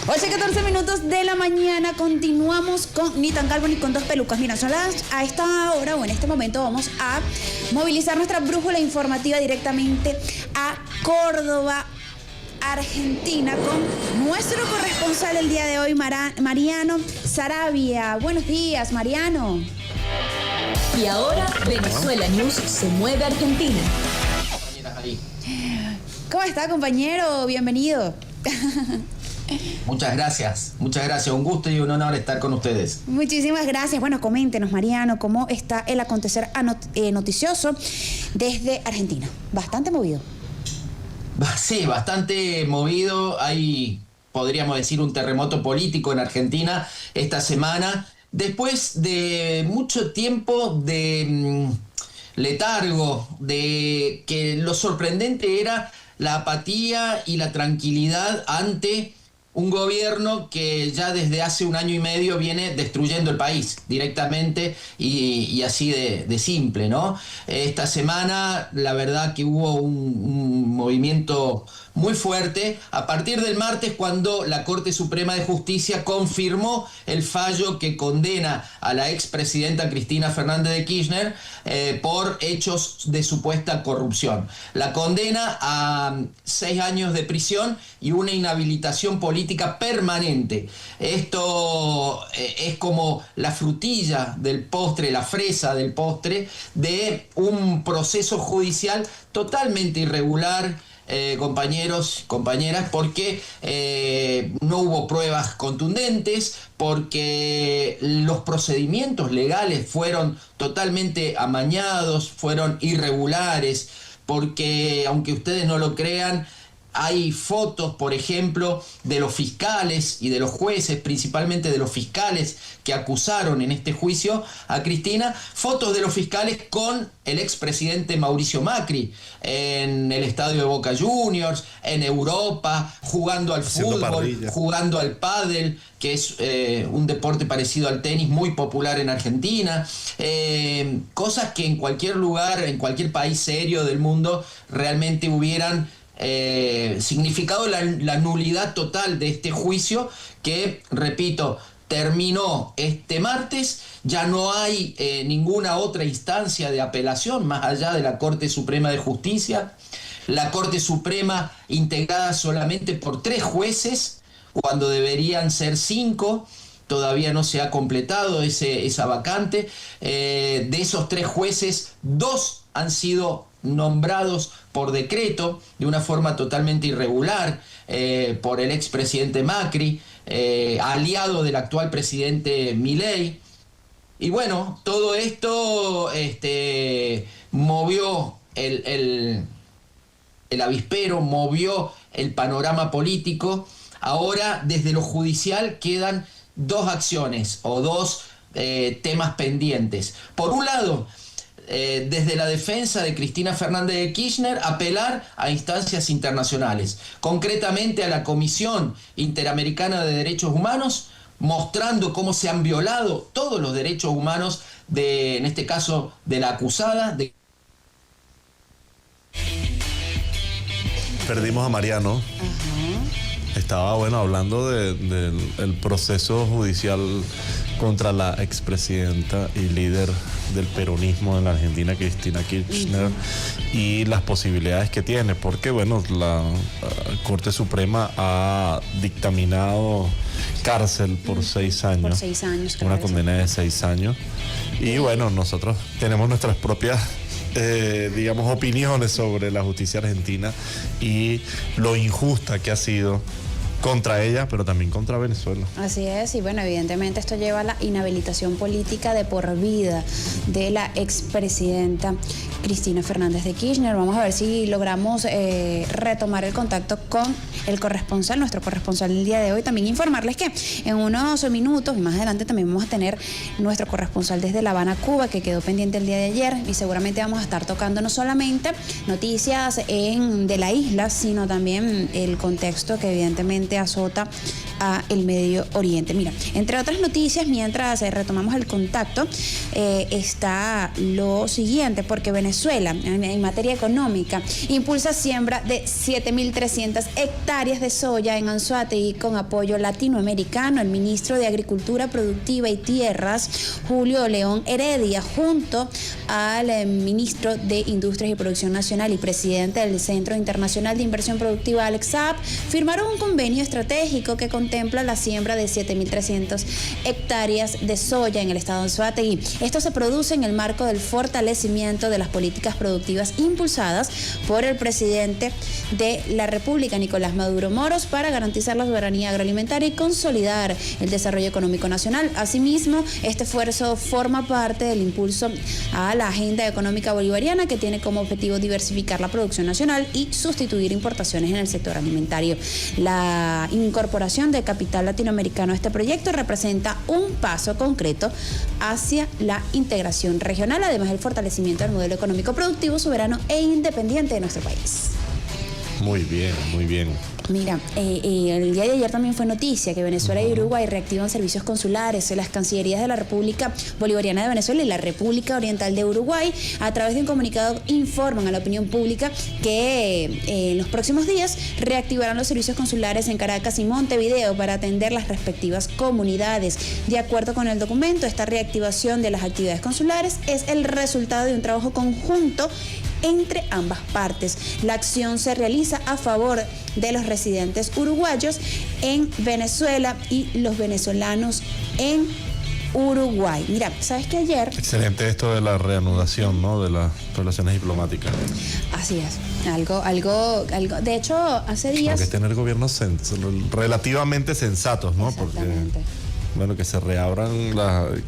8:14 minutos de la mañana, continuamos con Ni tan calvo ni con dos pelucas. Mira, a esta hora o en este momento vamos a movilizar nuestra brújula informativa directamente a Córdoba, Argentina, con nuestro corresponsal el día de hoy, Mariano Saravia. Buenos días, Mariano. Y ahora Venezuela News se mueve a Argentina. ¿Cómo está, compañero? Bienvenido. Muchas gracias, un gusto y un honor estar con ustedes. Muchísimas gracias. Bueno, coméntenos, Mariano, cómo está el acontecer noticioso desde Argentina. Bastante movido. Sí, bastante movido. Hay, podríamos decir, un terremoto político en Argentina esta semana, después de mucho tiempo de letargo, de que lo sorprendente era la apatía y la tranquilidad ante un gobierno que ya desde hace 1 año y medio viene destruyendo el país directamente y así de simple, ¿no? Esta semana la verdad que hubo un movimiento muy fuerte a partir del martes, cuando la Corte Suprema de Justicia confirmó el fallo que condena a la expresidenta Cristina Fernández de Kirchner por hechos de supuesta corrupción. La condena a 6 años de prisión y una inhabilitación política permanente. Esto es como la frutilla del postre, la fresa del postre de un proceso judicial totalmente irregular, compañeros, compañeras, porque no hubo pruebas contundentes, porque los procedimientos legales fueron totalmente amañados, fueron irregulares, porque, aunque ustedes no lo crean, hay fotos, por ejemplo, de los fiscales y de los jueces, principalmente de los fiscales que acusaron en este juicio a Cristina, fotos de los fiscales con el expresidente Mauricio Macri en el estadio de Boca Juniors, en Europa, jugando al fútbol, jugando al pádel, que es un deporte parecido al tenis muy popular en Argentina, cosas que en cualquier lugar, en cualquier país serio del mundo realmente hubieran significado la nulidad total de este juicio que, repito, terminó este martes. Ya no hay ninguna otra instancia de apelación más allá de la Corte Suprema de Justicia. La Corte Suprema integrada solamente por 3 jueces, cuando deberían ser 5. Todavía no se ha completado esa vacante. De esos 3 jueces, 2 han sido nombrados por decreto de una forma totalmente irregular por el expresidente Macri, aliado del actual presidente Milei. Y bueno, todo esto movió el avispero, movió el panorama político. Ahora, desde lo judicial quedan 2 acciones o 2 temas pendientes. Por un lado, desde la defensa de Cristina Fernández de Kirchner, apelar a instancias internacionales, concretamente a la Comisión Interamericana de Derechos Humanos, mostrando cómo se han violado todos los derechos humanos en este caso, de la acusada. Perdimos a Mariano. Ajá. Estaba, hablando del proceso judicial contra la expresidenta y líder del peronismo en la Argentina, Cristina Kirchner, y las posibilidades que tiene, porque la Corte Suprema ha dictaminado cárcel por 6 años. Por 6 años. Una condena de 6 años. Y nosotros tenemos nuestras propias opiniones sobre la justicia argentina y lo injusta que ha sido contra ella, pero también contra Venezuela. Así es, y evidentemente esto lleva a la inhabilitación política de por vida de la expresidenta Cristina Fernández de Kirchner. Vamos a ver si logramos retomar el contacto con el corresponsal, nuestro corresponsal del día de hoy. También informarles que en unos minutos, más adelante, también vamos a tener nuestro corresponsal desde La Habana, Cuba, que quedó pendiente el día de ayer, y seguramente vamos a estar tocando no solamente noticias de la isla, sino también el contexto que evidentemente azota a el Medio Oriente. Mira, entre otras noticias, mientras retomamos el contacto, está lo siguiente, porque Venezuela, en materia económica, impulsa siembra de 7.300 hectáreas de soya en Anzoátegui con apoyo latinoamericano. El ministro de Agricultura Productiva y Tierras, Julio León Heredia, junto al ministro de Industrias y Producción Nacional y presidente del Centro Internacional de Inversión Productiva, Alex Saab, firmaron un convenio estratégico que contempla contempla la siembra de 7.300 hectáreas de soya en el estado de Anzoátegui. Esto se produce en el marco del fortalecimiento de las políticas productivas impulsadas por el presidente de la República, Nicolás Maduro Moros, para garantizar la soberanía agroalimentaria y consolidar el desarrollo económico nacional. Asimismo, este esfuerzo forma parte del impulso a la agenda económica bolivariana, que tiene como objetivo diversificar la producción nacional y sustituir importaciones en el sector alimentario. La incorporación de capital latinoamericano a este proyecto representa un paso concreto hacia la integración regional, además del fortalecimiento del modelo económico productivo, soberano e independiente de nuestro país. Muy bien, muy bien. Mira, el día de ayer también fue noticia que Venezuela y Uruguay reactivan servicios consulares. Las cancillerías de la República Bolivariana de Venezuela y la República Oriental de Uruguay, a través de un comunicado, informan a la opinión pública que en los próximos días reactivarán los servicios consulares en Caracas y Montevideo para atender las respectivas comunidades. De acuerdo con el documento, esta reactivación de las actividades consulares es el resultado de un trabajo conjunto entre ambas partes. La acción se realiza a favor de los residentes uruguayos en Venezuela y los venezolanos en Uruguay. Mira, ¿sabes que ayer? Excelente esto de la reanudación, ¿no?, de las relaciones diplomáticas. Así es. Algo. De hecho, hace días. Hay que tener gobiernos relativamente sensatos, ¿no? Porque, bueno, que se reabran,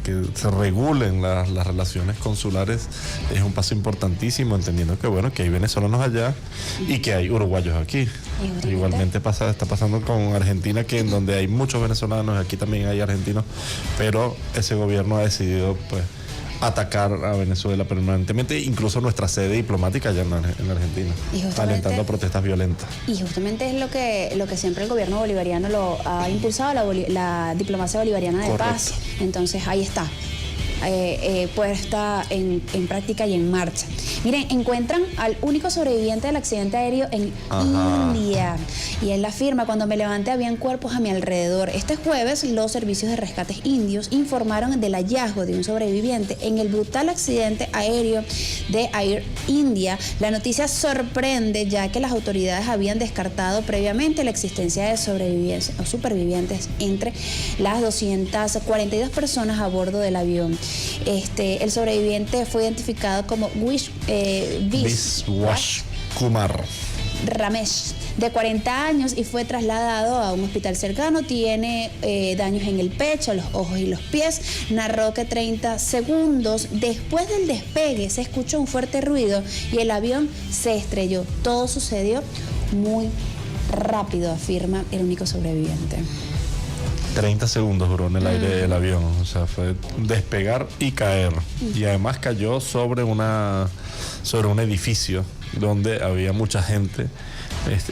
que se regulen las relaciones consulares es un paso importantísimo, entendiendo que, bueno, que hay venezolanos allá y que hay uruguayos aquí. Igualmente está pasando con Argentina, que en donde hay muchos venezolanos, aquí también hay argentinos, pero ese gobierno ha decidido, pues, atacar a Venezuela permanentemente, incluso nuestra sede diplomática allá en Argentina, alentando protestas violentas. Y justamente es lo que siempre el gobierno bolivariano lo ha impulsado, la diplomacia bolivariana de paz. Entonces ahí está. Puesta en práctica y en marcha. Miren, encuentran al único sobreviviente del accidente aéreo en India. Y él afirma: cuando me levanté habían cuerpos a mi alrededor. Este jueves los servicios de rescates indios informaron del hallazgo de un sobreviviente en el brutal accidente aéreo de Air India. La noticia sorprende, ya que las autoridades habían descartado previamente la existencia de sobrevivientes o supervivientes entre las 242 personas a bordo del avión. El sobreviviente fue identificado como Biswash Kumar Ramesh, de 40 años, y fue trasladado a un hospital cercano. Tiene daños en el pecho, los ojos y los pies. Narró que 30 segundos después del despegue se escuchó un fuerte ruido y el avión se estrelló. Todo sucedió muy rápido, afirma el único sobreviviente. 30 segundos duró en el aire el avión, o sea, fue despegar y caer. Y además cayó sobre un edificio donde había mucha gente,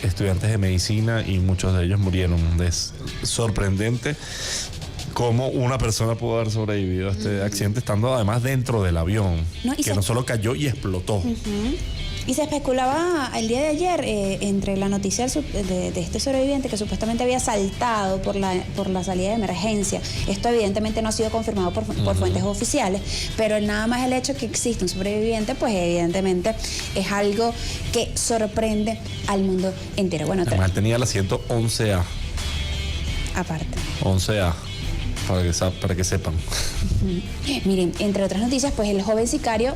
estudiantes de medicina, y muchos de ellos murieron. Es sorprendente cómo una persona pudo haber sobrevivido a este accidente estando además dentro del avión, no solo cayó y explotó. Y se especulaba el día de ayer entre la noticia de este sobreviviente que supuestamente había saltado por la salida de emergencia. Esto evidentemente no ha sido confirmado por fuentes oficiales, pero nada más el hecho que existe un sobreviviente, pues evidentemente es algo que sorprende al mundo entero. Bueno, además tenía el asiento 11A. Aparte. 11A. Para que sepan. Miren, entre otras noticias, pues el joven sicario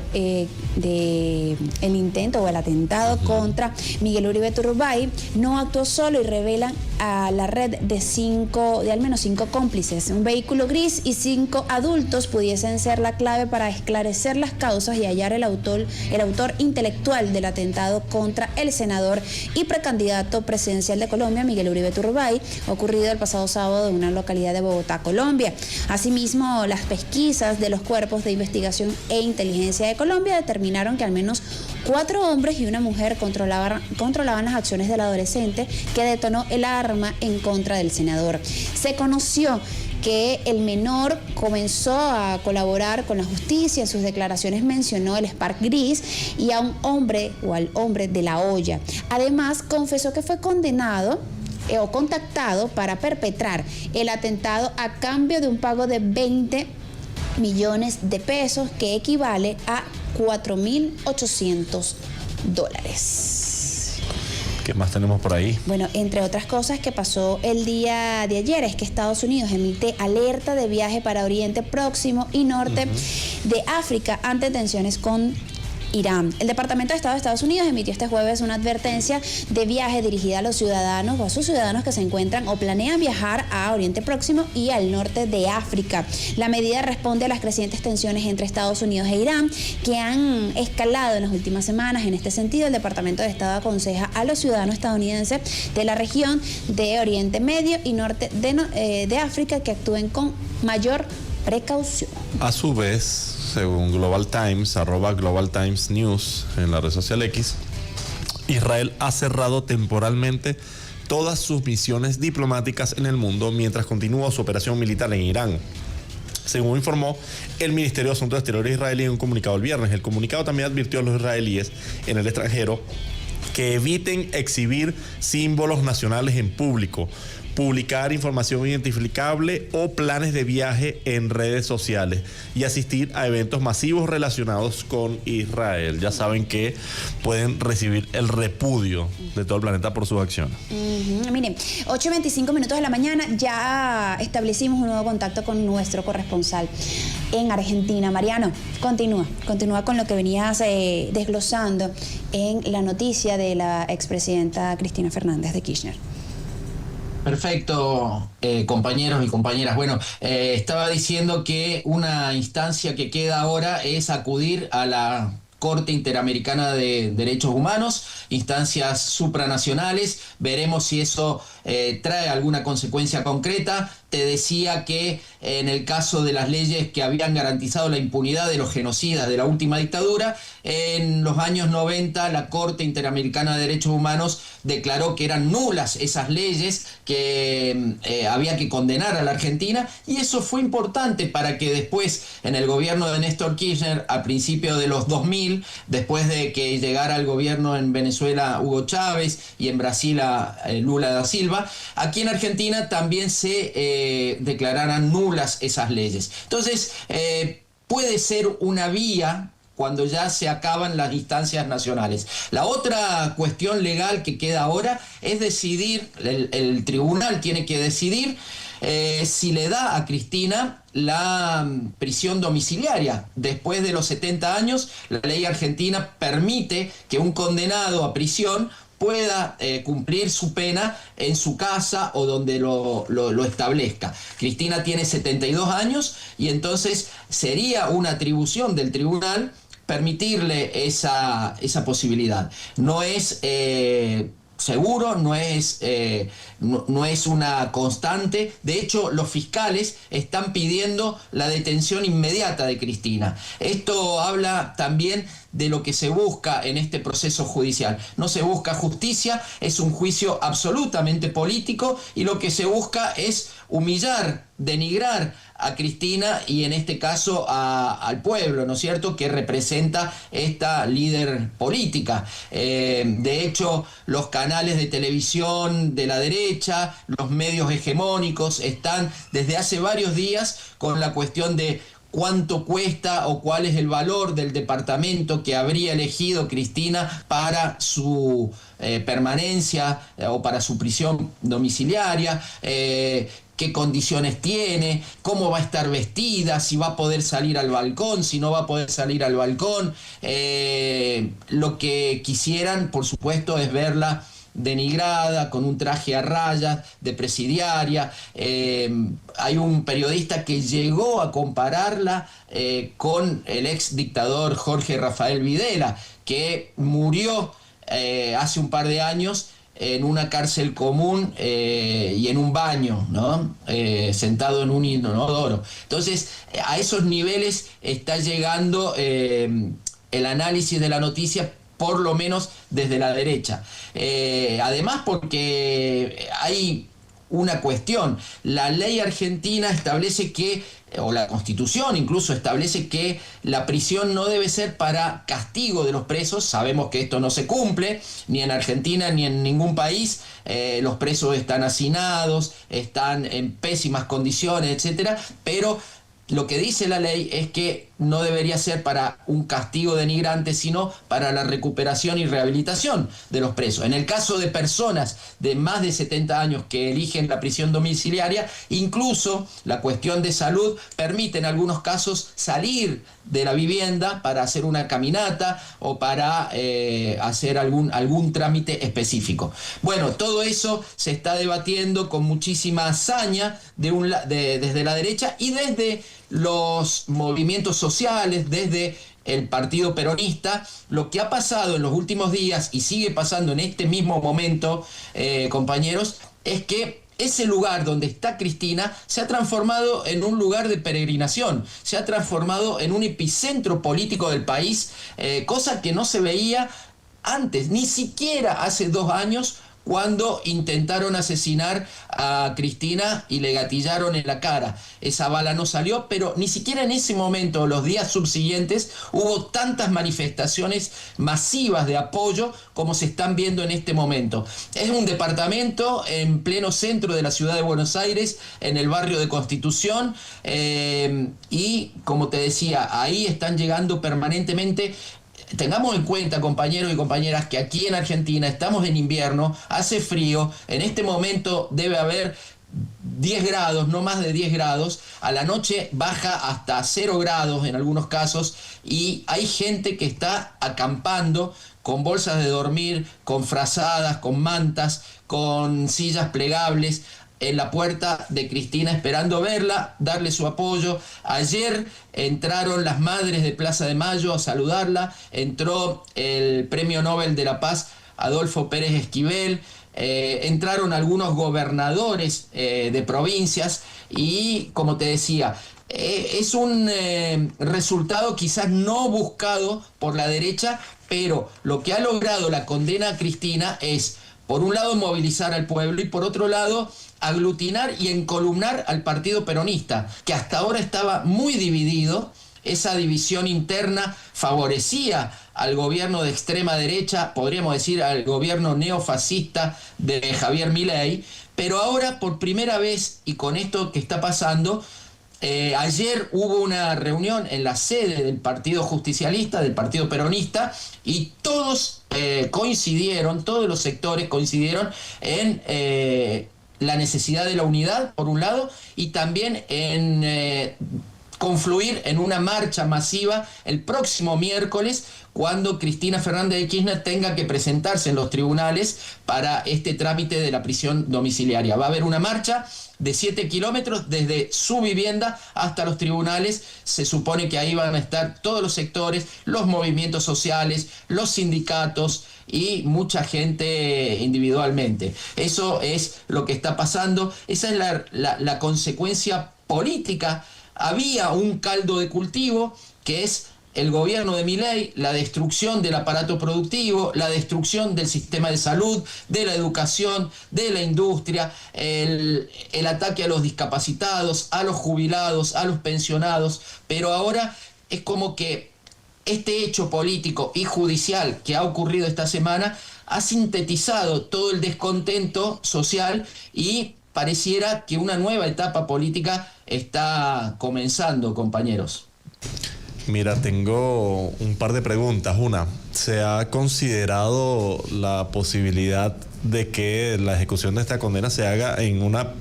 del intento o el atentado contra Miguel Uribe Turbay no actuó solo, y revelan a la red de al menos 5 cómplices. Un vehículo gris y 5 adultos pudiesen ser la clave para esclarecer las causas y hallar el autor intelectual del atentado contra el senador y precandidato presidencial de Colombia, Miguel Uribe Turbay, ocurrido el pasado sábado en una localidad de Bogotá, Colombia. Asimismo, las pesquisas de los cuerpos de investigación e inteligencia de Colombia determinaron que al menos 4 hombres y una mujer controlaban las acciones del adolescente que detonó el arma en contra del senador. Se conoció que el menor comenzó a colaborar con la justicia. En sus declaraciones mencionó el Spark gris y a un hombre o al hombre de la olla. Además, confesó que fue condenado o contactado para perpetrar el atentado a cambio de un pago de 20 millones de pesos, que equivale a $4.800. ¿Qué más tenemos por ahí? Bueno, entre otras cosas que pasó el día de ayer es que Estados Unidos emite alerta de viaje para Oriente Próximo y Norte de África ante tensiones con Irán. El Departamento de Estado de Estados Unidos emitió este jueves una advertencia de viaje dirigida a los ciudadanos o a sus ciudadanos que se encuentran o planean viajar a Oriente Próximo y al norte de África. La medida responde a las crecientes tensiones entre Estados Unidos e Irán que han escalado en las últimas semanas. En este sentido, el Departamento de Estado aconseja a los ciudadanos estadounidenses de la región de Oriente Medio y Norte de África que actúen con mayor precaución. A su vez, según Global Times, @Global Times News en la red social X, Israel ha cerrado temporalmente todas sus misiones diplomáticas en el mundo mientras continúa su operación militar en Irán. Según informó el Ministerio de Asuntos Exteriores israelí en un comunicado el viernes. El comunicado también advirtió a los israelíes en el extranjero que eviten exhibir símbolos nacionales en público, publicar información identificable o planes de viaje en redes sociales y asistir a eventos masivos relacionados con Israel. Ya saben que pueden recibir el repudio de todo el planeta por sus acciones. Miren, 8:25 de la mañana, ya establecimos un nuevo contacto con nuestro corresponsal en Argentina. Mariano, continúa con lo que venías desglosando en la noticia de la expresidenta Cristina Fernández de Kirchner. Perfecto, compañeros y compañeras. Bueno, estaba diciendo que una instancia que queda ahora es acudir a la Corte Interamericana de Derechos Humanos, instancias supranacionales. Veremos si eso trae alguna consecuencia concreta. Te decía que en el caso de las leyes que habían garantizado la impunidad de los genocidas de la última dictadura, en los años 90 la Corte Interamericana de Derechos Humanos declaró que eran nulas esas leyes, que había que condenar a la Argentina, y eso fue importante para que después, en el gobierno de Néstor Kirchner, a principios de los 2000, después de que llegara al gobierno en Venezuela Hugo Chávez y en Brasil a Lula da Silva, aquí en Argentina también se declararan nulas esas leyes. Entonces, puede ser una vía cuando ya se acaban las instancias nacionales. La otra cuestión legal que queda ahora es decidir, el tribunal tiene que decidir si le da a Cristina la prisión domiciliaria. Después de los 70 años, la ley argentina permite que un condenado a prisión pueda cumplir su pena en su casa o donde lo establezca. Cristina tiene 72 años y entonces sería una atribución del tribunal permitirle esa posibilidad. No es seguro, no es una constante. De hecho, los fiscales están pidiendo la detención inmediata de Cristina. Esto habla también de lo que se busca en este proceso judicial. No se busca justicia, es un juicio absolutamente político y lo que se busca es humillar, denigrar a Cristina y en este caso al pueblo, ¿no es cierto?, que representa esta líder política. De hecho, los canales de televisión de la derecha, los medios hegemónicos están desde hace varios días con la cuestión de cuánto cuesta o cuál es el valor del departamento que habría elegido Cristina para su permanencia o para su prisión domiciliaria, qué condiciones tiene, cómo va a estar vestida, si va a poder salir al balcón, si no va a poder salir al balcón. Lo que quisieran, por supuesto, es verla denigrada, con un traje a rayas de presidiaria. Hay un periodista que llegó a compararla con el ex dictador Jorge Rafael Videla, que murió hace un par de años en una cárcel común y en un baño, ¿no? Sentado en un inodoro. Entonces, a esos niveles está llegando el análisis de la noticia, por lo menos desde la derecha. Además, porque hay una cuestión. La ley argentina establece que, o la Constitución incluso establece que la prisión no debe ser para castigo de los presos. Sabemos que esto no se cumple, ni en Argentina ni en ningún país. Los presos están hacinados, están en pésimas condiciones, etcétera, pero lo que dice la ley es que no debería ser para un castigo denigrante, sino para la recuperación y rehabilitación de los presos. En el caso de personas de más de 70 años que eligen la prisión domiciliaria, incluso la cuestión de salud permite en algunos casos salir de la vivienda para hacer una caminata o para hacer algún trámite específico. Bueno, todo eso se está debatiendo con muchísima hazaña desde la derecha y desde los movimientos sociales, desde el Partido Peronista. Lo que ha pasado en los últimos días y sigue pasando en este mismo momento, compañeros, es que ese lugar donde está Cristina se ha transformado en un lugar de peregrinación, se ha transformado en un epicentro político del país, cosa que no se veía antes, ni siquiera hace 2 años, cuando intentaron asesinar a Cristina y le gatillaron en la cara. Esa bala no salió, pero ni siquiera en ese momento, los días subsiguientes, hubo tantas manifestaciones masivas de apoyo como se están viendo en este momento. Es un departamento en pleno centro de la ciudad de Buenos Aires, en el barrio de Constitución, y como te decía, ahí están llegando permanentemente. Tengamos en cuenta, compañeros y compañeras, que aquí en Argentina estamos en invierno, hace frío, en este momento debe haber 10 grados, no más de 10 grados, a la noche baja hasta 0 grados en algunos casos, y hay gente que está acampando con bolsas de dormir, con frazadas, con mantas, con sillas plegables, en la puerta de Cristina esperando verla, darle su apoyo. Ayer entraron las madres de Plaza de Mayo a saludarla, entró el Premio Nobel de la Paz Adolfo Pérez Esquivel, entraron algunos gobernadores de provincias y, como te decía, es un resultado quizás no buscado por la derecha, pero lo que ha logrado la condena a Cristina es, por un lado, movilizar al pueblo y por otro lado, aglutinar y encolumnar al Partido Peronista, que hasta ahora estaba muy dividido. Esa división interna favorecía al gobierno de extrema derecha, podríamos decir al gobierno neofascista de Javier Milei, pero ahora por primera vez, y con esto que está pasando, ayer hubo una reunión en la sede del Partido Justicialista, del Partido Peronista, y todos coincidieron, todos los sectores coincidieron en la necesidad de la unidad, por un lado, y también en confluir en una marcha masiva el próximo miércoles, cuando Cristina Fernández de Kirchner tenga que presentarse en los tribunales para este trámite de la prisión domiciliaria. Va a haber una marcha de 7 kilómetros desde su vivienda hasta los tribunales. Se supone que ahí van a estar todos los sectores, los movimientos sociales, los sindicatos y mucha gente individualmente. Eso es lo que está pasando, esa es la consecuencia política. Había un caldo de cultivo que es el gobierno de Milei, la destrucción del aparato productivo, la destrucción del sistema de salud, de la educación, de la industria, el ataque a los discapacitados, a los jubilados, a los pensionados, pero ahora es como que este hecho político y judicial que ha ocurrido esta semana ha sintetizado todo el descontento social y pareciera que una nueva etapa política está comenzando, compañeros. Mira, tengo un par de preguntas. Una, ¿se ha considerado la posibilidad de que la ejecución de esta condena se haga en una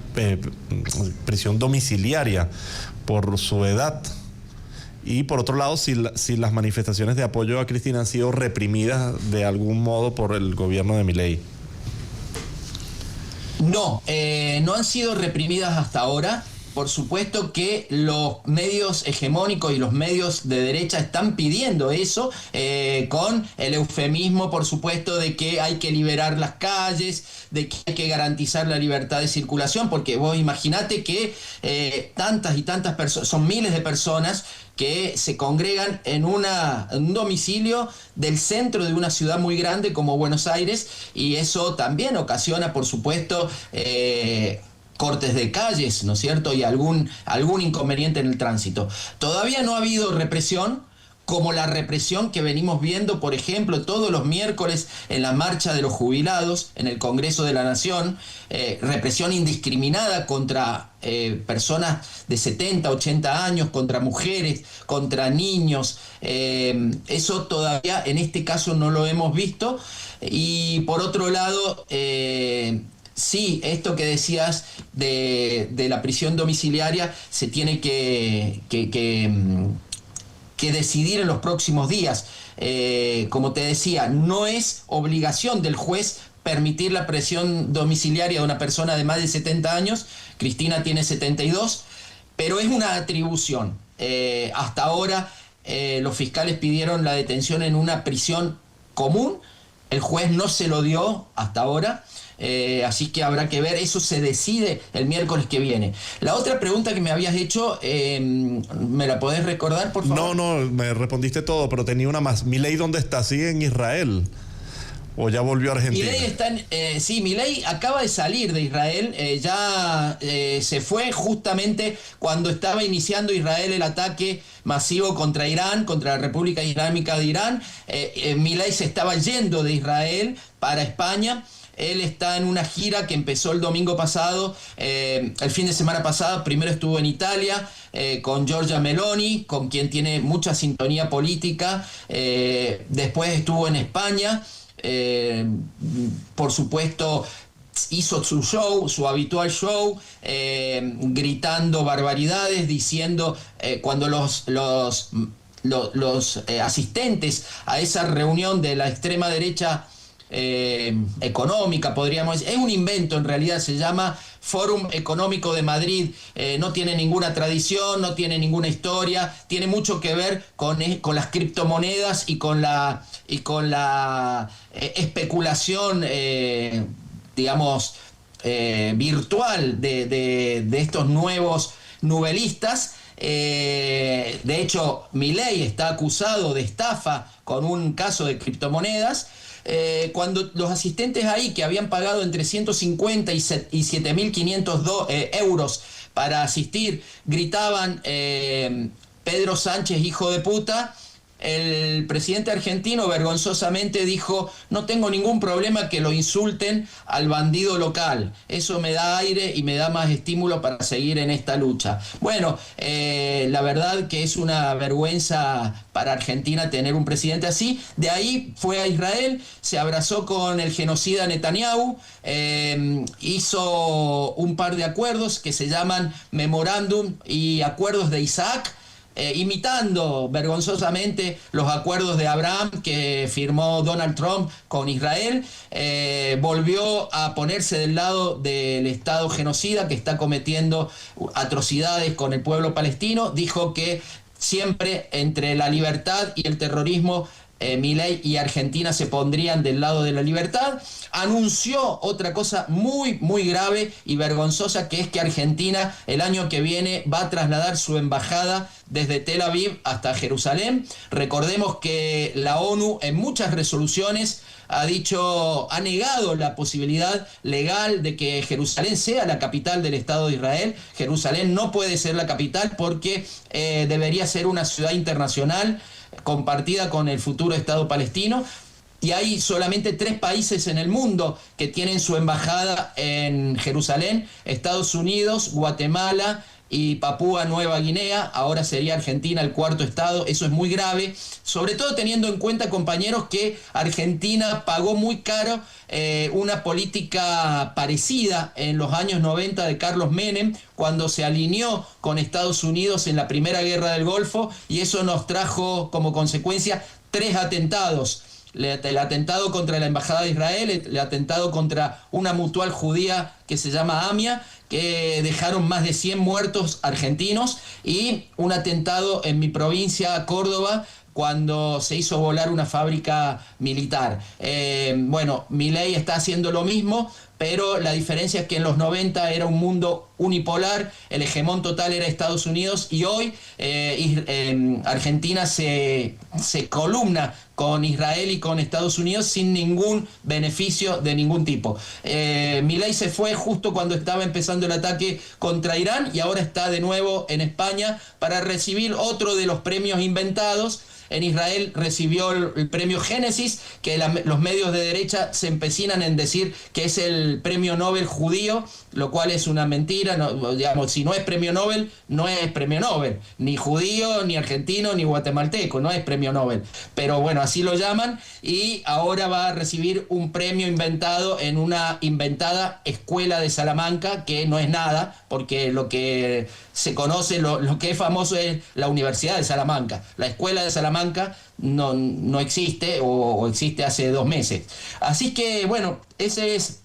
prisión domiciliaria por su edad? Y por otro lado, si las manifestaciones de apoyo a Cristina han sido reprimidas de algún modo por el gobierno de Milei. No, no han sido reprimidas hasta ahora. Por supuesto que los medios hegemónicos y los medios de derecha están pidiendo eso, con el eufemismo, por supuesto, de que hay que liberar las calles, de que hay que garantizar la libertad de circulación, porque vos imaginate que tantas y tantas personas, son miles de personas que se congregan en un domicilio del centro de una ciudad muy grande como Buenos Aires, y eso también ocasiona, por supuesto, cortes de calles, ¿no es cierto? Y algún inconveniente en el tránsito. Todavía no ha habido represión, como la represión que venimos viendo, por ejemplo, todos los miércoles en la marcha de los jubilados en el Congreso de la Nación, represión indiscriminada contra personas de 70, 80 años, contra mujeres, contra niños. Eso todavía en este caso no lo hemos visto. Y por otro lado, sí, esto que decías de la prisión domiciliaria se tiene que decidir en los próximos días. Como te decía, no es obligación del juez permitir la prisión domiciliaria de una persona de más de 70 años. Cristina tiene 72, pero es una atribución. Hasta ahora los fiscales pidieron la detención en una prisión común. El juez no se lo dio hasta ahora. Así que habrá que ver, eso se decide el miércoles que viene. La otra pregunta que me habías hecho, ¿me la podés recordar, por favor? No, me respondiste todo, pero tenía una más. ¿Milei dónde está? ¿Sigue en Israel? ¿O ya volvió a Argentina? Milei está sí, Milei acaba de salir de Israel, se fue justamente cuando estaba iniciando Israel el ataque masivo contra Irán, contra la República Islámica de Irán. Milei se estaba yendo de Israel para España. Él está en una gira que empezó el domingo pasado, el fin de semana pasado. Primero estuvo en Italia con Giorgia Meloni, con quien tiene mucha sintonía política. Después estuvo en España. Por supuesto, hizo su show, su habitual show, gritando barbaridades, diciendo cuando los asistentes a esa reunión de la extrema derecha económica, podríamos decir, es un invento en realidad, se llama Fórum Económico de Madrid, no tiene ninguna tradición, no tiene ninguna historia, tiene mucho que ver con las criptomonedas y con la especulación, digamos, virtual de estos nuevos nubelistas. De hecho, Milei está acusado de estafa con un caso de criptomonedas. Cuando los asistentes ahí, que habían pagado entre 150 y 7.500 euros para asistir, gritaban Pedro Sánchez, hijo de puta, el presidente argentino vergonzosamente dijo: no tengo ningún problema que lo insulten al bandido local, eso me da aire y me da más estímulo para seguir en esta lucha. Bueno, la verdad que es una vergüenza para Argentina tener un presidente así. De ahí fue a Israel, se abrazó con el genocida Netanyahu, hizo un par de acuerdos que se llaman Memorándum y Acuerdos de Isaac, imitando vergonzosamente los acuerdos de Abraham que firmó Donald Trump con Israel. Volvió a ponerse del lado del Estado genocida que está cometiendo atrocidades con el pueblo palestino. Dijo que siempre entre la libertad y el terrorismo, Milei y Argentina se pondrían del lado de la libertad. Anunció otra cosa muy, muy grave y vergonzosa, que es que Argentina el año que viene va a trasladar su embajada desde Tel Aviv hasta Jerusalén. Recordemos que la ONU en muchas resoluciones ha negado la posibilidad legal de que Jerusalén sea la capital del Estado de Israel. Jerusalén no puede ser la capital porque debería ser una ciudad internacional compartida con el futuro Estado palestino. Y hay solamente 3 países en el mundo que tienen su embajada en Jerusalén: Estados Unidos, Guatemala y Papúa Nueva Guinea. Ahora sería Argentina el 4.º estado. Eso es muy grave, sobre todo teniendo en cuenta, compañeros, que Argentina pagó muy caro una política parecida en los años 90 de Carlos Menem, cuando se alineó con Estados Unidos en la Primera Guerra del Golfo, y eso nos trajo como consecuencia 3 atentados. El atentado contra la Embajada de Israel, el atentado contra una mutual judía que se llama AMIA, que dejaron más de 100 muertos argentinos, y un atentado en mi provincia, Córdoba, cuando se hizo volar una fábrica militar. Bueno, Milei está haciendo lo mismo, pero la diferencia es que en los 90 era un mundo unipolar, el hegemón total era Estados Unidos, y hoy Argentina se columna con Israel y con Estados Unidos sin ningún beneficio de ningún tipo. Milei se fue justo cuando estaba empezando el ataque contra Irán, y ahora está de nuevo en España para recibir otro de los premios inventados, en Israel recibió el premio Génesis, que los medios de derecha se empecinan en decir que es el premio Nobel judío, lo cual es una mentira. No, digamos, si no es premio Nobel, no es premio Nobel, ni judío, ni argentino, ni guatemalteco, no es premio Nobel. Pero bueno, así lo llaman, y ahora va a recibir un premio inventado en una inventada escuela de Salamanca, que no es nada, porque lo que se conoce, lo que es famoso es la Universidad de Salamanca. La escuela de Salamanca no existe, o existe hace 2 meses. Así que bueno, ese es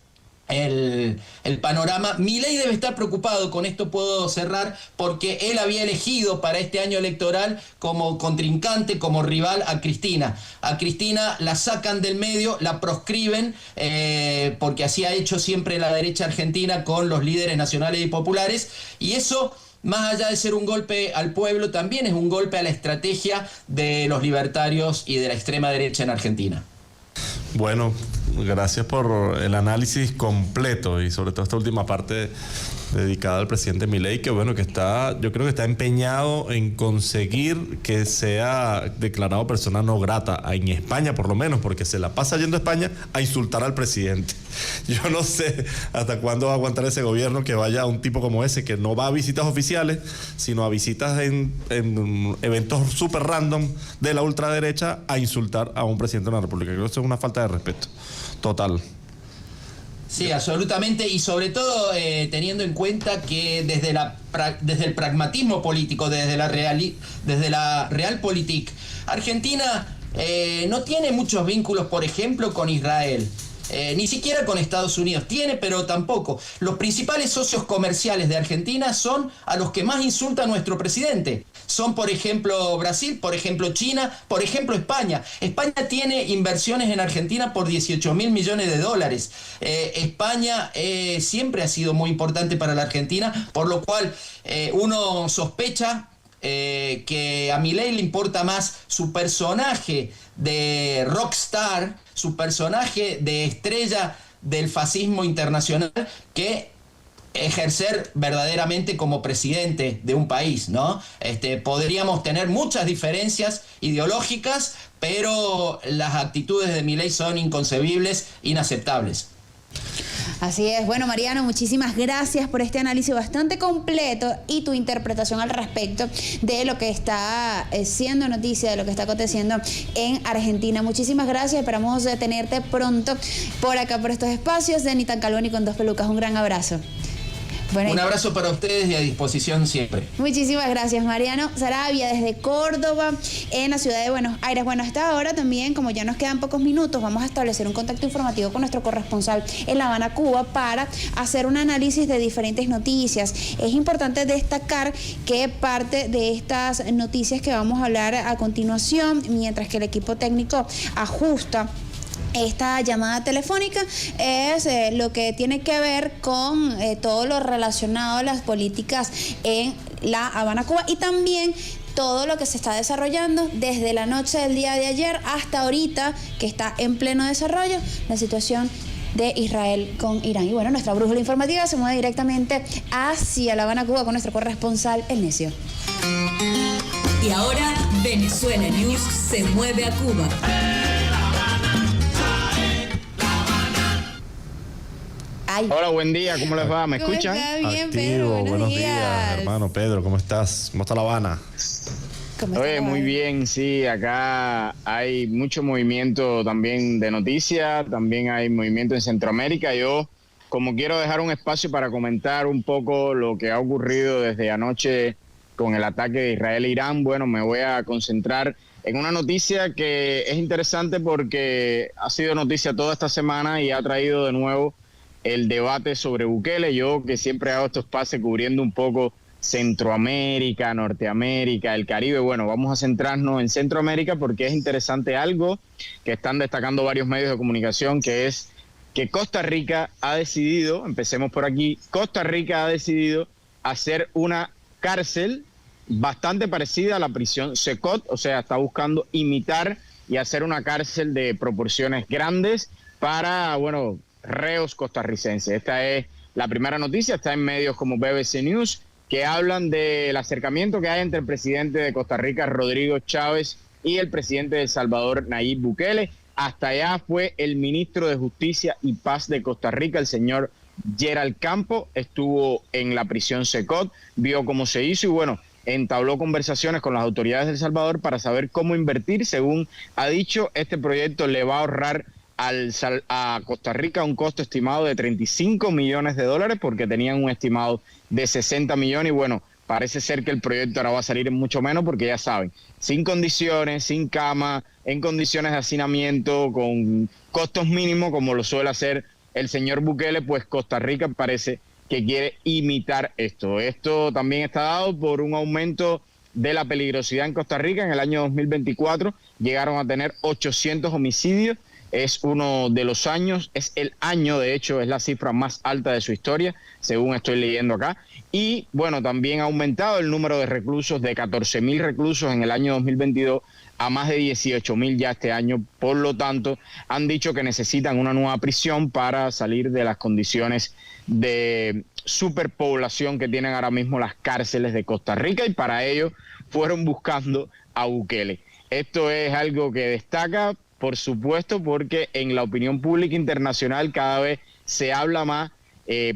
el panorama. Milei debe estar preocupado, con esto puedo cerrar, porque él había elegido para este año electoral como contrincante, como rival a Cristina. A Cristina la sacan del medio, la proscriben, porque así ha hecho siempre la derecha argentina con los líderes nacionales y populares, y eso, más allá de ser un golpe al pueblo, también es un golpe a la estrategia de los libertarios y de la extrema derecha en Argentina. Bueno, gracias por el análisis completo y sobre todo esta última parte dedicada al presidente Milei, que bueno, yo creo que está empeñado en conseguir que sea declarado persona no grata en España, por lo menos, porque se la pasa yendo a España a insultar al presidente. Yo no sé hasta cuándo va a aguantar ese gobierno que vaya un tipo como ese, que no va a visitas oficiales, sino a visitas en eventos súper random de la ultraderecha, a insultar a un presidente de una república. Creo que eso es una falta de respeto total. Sí, absolutamente, y sobre todo teniendo en cuenta que desde el pragmatismo político, desde la Realpolitik, Argentina no tiene muchos vínculos, por ejemplo, con Israel. Ni siquiera con Estados Unidos tiene, pero tampoco. Los principales socios comerciales de Argentina son a los que más insulta nuestro presidente. Son, por ejemplo, Brasil, por ejemplo, China, por ejemplo, España. España tiene inversiones en Argentina por 18.000 millones de dólares. España siempre ha sido muy importante para la Argentina, por lo cual uno sospecha que a Milei le importa más su personaje de rockstar, su personaje de estrella del fascismo internacional, que ejercer verdaderamente como presidente de un país, ¿no? Podríamos tener muchas diferencias ideológicas, pero las actitudes de Milei son inconcebibles, inaceptables. Así es. Bueno, Mariano, muchísimas gracias por este análisis bastante completo y tu interpretación al respecto de lo que está siendo noticia, de lo que está aconteciendo en Argentina. Muchísimas gracias. Esperamos tenerte pronto por acá, por estos espacios de Ni tan calvo ni con dos pelucas. Un gran abrazo. Bueno, un abrazo para ustedes y a disposición siempre. Muchísimas gracias, Mariano Saravia, desde Córdoba, en la ciudad de Buenos Aires. Bueno, hasta ahora también, como ya nos quedan pocos minutos, vamos a establecer un contacto informativo con nuestro corresponsal en La Habana, Cuba, para hacer un análisis de diferentes noticias. Es importante destacar que parte de estas noticias que vamos a hablar a continuación, mientras que el equipo técnico ajusta esta llamada telefónica, es lo que tiene que ver con todo lo relacionado a las políticas en La Habana, Cuba, y también todo lo que se está desarrollando desde la noche del día de ayer hasta ahorita, que está en pleno desarrollo, la situación de Israel con Irán. Y bueno, nuestra brújula informativa se mueve directamente hacia La Habana, Cuba, con nuestro corresponsal, El Necio. Y ahora, Venezuela News se mueve a Cuba. Hola, buen día, ¿cómo les va? ¿Me escuchan? Bien, Pedro, buenos días, hermano Pedro, ¿cómo estás? ¿Cómo está La Habana? Oye, muy bien, sí, acá hay mucho movimiento también de noticias, también hay movimiento en Centroamérica. Yo, como quiero dejar un espacio para comentar un poco lo que ha ocurrido desde anoche con el ataque de Israel e Irán, bueno, me voy a concentrar en una noticia que es interesante porque ha sido noticia toda esta semana y ha traído de nuevo el debate sobre Bukele. Yo, que siempre hago estos pases cubriendo un poco Centroamérica, Norteamérica, el Caribe, bueno, vamos a centrarnos en Centroamérica porque es interesante algo que están destacando varios medios de comunicación, que es que Costa Rica ha decidido, empecemos por aquí, Costa Rica ha decidido hacer una cárcel bastante parecida a la prisión Secot, o sea, está buscando imitar y hacer una cárcel de proporciones grandes para, bueno, reos costarricenses. Esta es la primera noticia, está en medios como BBC News, que hablan del acercamiento que hay entre el presidente de Costa Rica, Rodrigo Chávez, y el presidente de El Salvador, Nayib Bukele. Hasta allá fue el ministro de Justicia y Paz de Costa Rica, el señor Gerald Campo, estuvo en la prisión Secot, vio cómo se hizo y bueno, entabló conversaciones con las autoridades de El Salvador para saber cómo invertir. Según ha dicho, este proyecto le va a ahorrar a Costa Rica un costo estimado de $35 millones porque tenían un estimado de 60 millones y bueno, parece ser que el proyecto ahora va a salir en mucho menos porque ya saben, sin condiciones, sin cama, en condiciones de hacinamiento, con costos mínimos como lo suele hacer el señor Bukele, pues Costa Rica parece que quiere imitar esto. Esto también está dado por un aumento de la peligrosidad en Costa Rica. En el año 2024 llegaron a tener 800 homicidios. Es uno de los años, es el año, de hecho, es la cifra más alta de su historia, según estoy leyendo acá. Y, bueno, también ha aumentado el número de reclusos de 14.000 reclusos en el año 2022 a más de 18.000 ya este año. Por lo tanto, han dicho que necesitan una nueva prisión para salir de las condiciones de superpoblación que tienen ahora mismo las cárceles de Costa Rica y para ello fueron buscando a Bukele. Esto es algo que destaca, por supuesto, porque en la opinión pública internacional cada vez se habla más,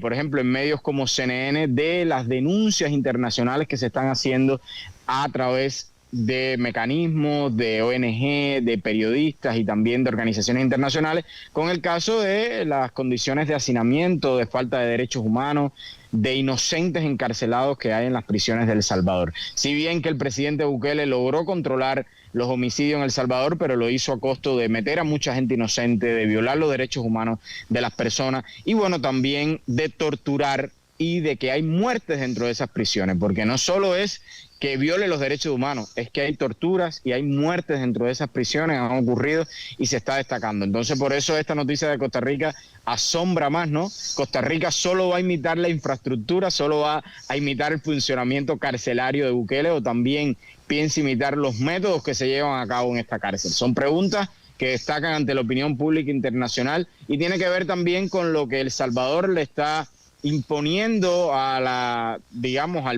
por ejemplo, en medios como CNN, de las denuncias internacionales que se están haciendo a través de mecanismos, de ONG, de periodistas y también de organizaciones internacionales, con el caso de las condiciones de hacinamiento, de falta de derechos humanos, de inocentes encarcelados que hay en las prisiones de El Salvador. Si bien que el presidente Bukele logró controlar los homicidios en El Salvador, pero lo hizo a costo de meter a mucha gente inocente, de violar los derechos humanos de las personas y bueno, también de torturar y de que hay muertes dentro de esas prisiones, porque no solo es que viole los derechos humanos, es que hay torturas y hay muertes dentro de esas prisiones, han ocurrido y se está destacando. Entonces, por eso esta noticia de Costa Rica asombra más, ¿no? Costa Rica solo va a imitar la infraestructura, solo va a imitar el funcionamiento carcelario de Bukele o también piensa imitar los métodos que se llevan a cabo en esta cárcel. Son preguntas que destacan ante la opinión pública internacional y tiene que ver también con lo que El Salvador le está imponiendo al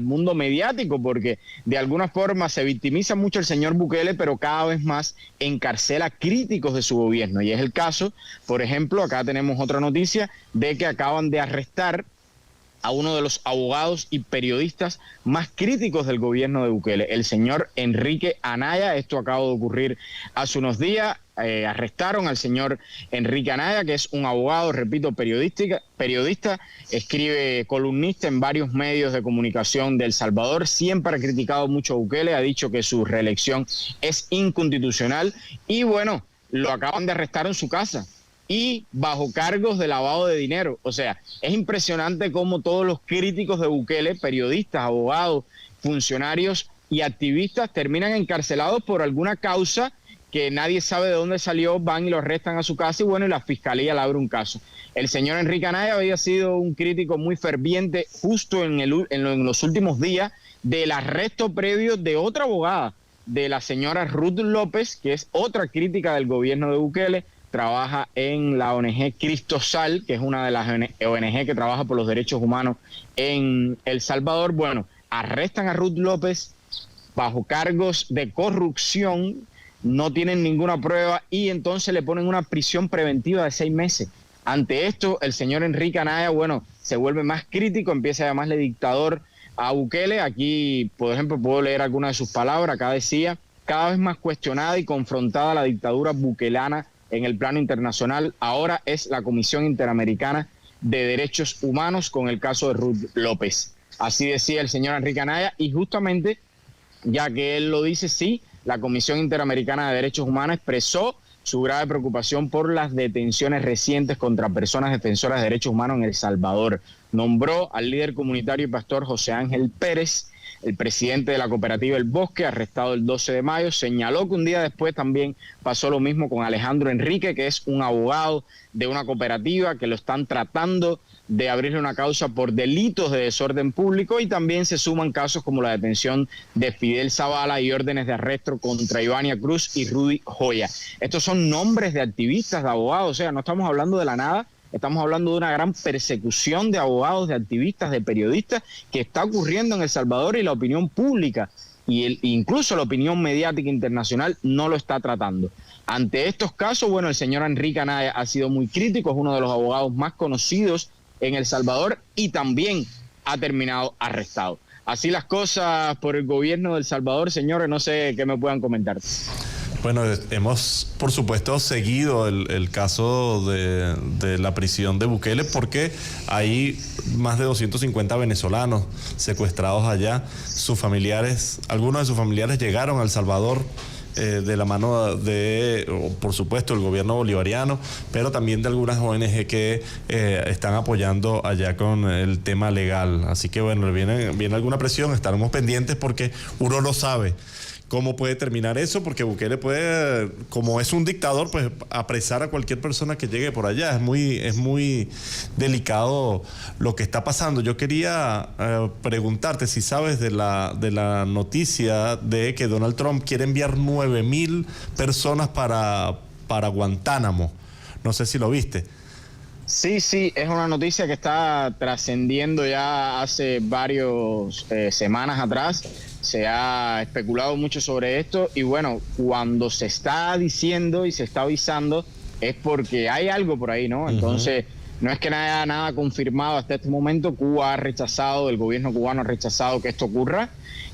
mundo mediático, porque de alguna forma se victimiza mucho el señor Bukele, pero cada vez más encarcela críticos de su gobierno. Y es el caso, por ejemplo, acá tenemos otra noticia de que acaban de arrestar a uno de los abogados y periodistas más críticos del gobierno de Bukele, el señor Enrique Anaya. Esto acaba de ocurrir hace unos días. Arrestaron al señor Enrique Anaya, que es un abogado, repito, periodista, escribe, columnista en varios medios de comunicación de El Salvador, siempre ha criticado mucho a Bukele, ha dicho que su reelección es inconstitucional y bueno, lo acaban de arrestar en su casa y bajo cargos de lavado de dinero. O sea, es impresionante cómo todos los críticos de Bukele, periodistas, abogados, funcionarios y activistas terminan encarcelados por alguna causa que nadie sabe de dónde salió, van y lo arrestan a su casa y bueno, y la fiscalía le abre un caso. El señor Enrique Anaya había sido un crítico muy ferviente justo en los últimos días del arresto previo de otra abogada, de la señora Ruth López, que es otra crítica del gobierno de Bukele, trabaja en la ONG Cristosal, que es una de las ONG que trabaja por los derechos humanos en El Salvador. Bueno, arrestan a Ruth López bajo cargos de corrupción, no tienen ninguna prueba y entonces le ponen una prisión preventiva de 6 meses. Ante esto, el señor Enrique Anaya, bueno, se vuelve más crítico, empieza a llamarle dictador a Bukele. Aquí, por ejemplo, puedo leer algunas de sus palabras. Acá decía, cada vez más cuestionada y confrontada la dictadura bukelana en el plano internacional, ahora es la Comisión Interamericana de Derechos Humanos con el caso de Ruth López. Así decía el señor Enrique Anaya y justamente, ya que él lo dice, sí, la Comisión Interamericana de Derechos Humanos expresó su grave preocupación por las detenciones recientes contra personas defensoras de derechos humanos en El Salvador. Nombró al líder comunitario y pastor José Ángel Pérez, el presidente de la cooperativa El Bosque, arrestado el 12 de mayo. Señaló que un día después también pasó lo mismo con Alejandro Enrique, que es un abogado de una cooperativa que lo están tratando de abrirle una causa por delitos de desorden público y también se suman casos como la detención de Fidel Zavala y órdenes de arresto contra Ivania Cruz y Rudy Joya. Estos son nombres de activistas, de abogados, o sea, no estamos hablando de la nada, estamos hablando de una gran persecución de abogados, de activistas, de periodistas que está ocurriendo en El Salvador y la opinión pública y incluso la opinión mediática internacional no lo está tratando. Ante estos casos, bueno, el señor Enrique Anaya ha sido muy crítico, es uno de los abogados más conocidos en El Salvador y también ha terminado arrestado. Así las cosas por el gobierno de El Salvador, señores, no sé qué me puedan comentar. Bueno, hemos, por supuesto, seguido el caso de la prisión de Bukele porque hay más de 250 venezolanos secuestrados allá. Sus familiares, algunos de sus familiares llegaron a El Salvador de la mano de, por supuesto, el gobierno bolivariano, pero también de algunas ONG que están apoyando allá con el tema legal. Así que bueno, viene alguna presión, estaremos pendientes porque uno no sabe cómo puede terminar eso, porque Bukele puede, como es un dictador, pues apresar a cualquier persona que llegue por allá. Es muy delicado lo que está pasando. Yo quería preguntarte si sabes de la noticia de que Donald Trump quiere enviar 9,000 personas para Guantánamo. No sé si lo viste. Sí, es una noticia que está trascendiendo ya hace varias semanas atrás. Se ha especulado mucho sobre esto y bueno, cuando se está diciendo y se está avisando es porque hay algo por ahí, ¿no? Entonces, no es que no haya nada confirmado hasta este momento. Cuba ha rechazado, el gobierno cubano ha rechazado que esto ocurra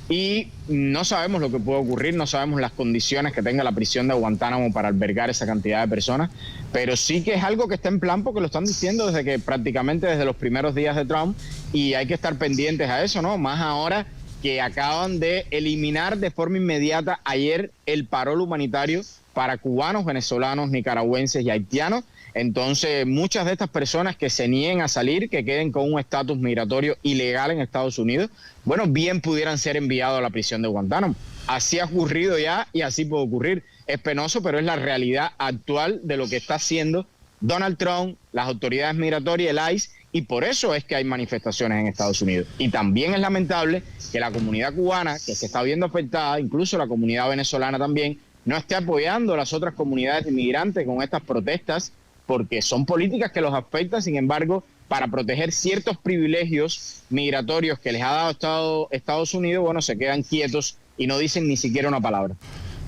y no sabemos lo que puede ocurrir, no sabemos las condiciones que tenga la prisión de Guantánamo para albergar esa cantidad de personas, pero sí que es algo que está en plan porque lo están diciendo prácticamente desde los primeros días de Trump y hay que estar pendientes a eso, ¿no? Más ahora que acaban de eliminar de forma inmediata ayer el parol humanitario para cubanos, venezolanos, nicaragüenses y haitianos. Entonces, muchas de estas personas que se nieguen a salir, que queden con un estatus migratorio ilegal en Estados Unidos, bueno, bien pudieran ser enviados a la prisión de Guantánamo. Así ha ocurrido ya y así puede ocurrir. Es penoso, pero es la realidad actual de lo que está haciendo Donald Trump, las autoridades migratorias, el ICE, y por eso es que hay manifestaciones en Estados Unidos. Y también es lamentable que la comunidad cubana, que se está viendo afectada, incluso la comunidad venezolana también, no esté apoyando a las otras comunidades inmigrantes con estas protestas, porque son políticas que los afectan. Sin embargo, para proteger ciertos privilegios migratorios que les ha dado Estados Unidos, bueno, se quedan quietos y no dicen ni siquiera una palabra.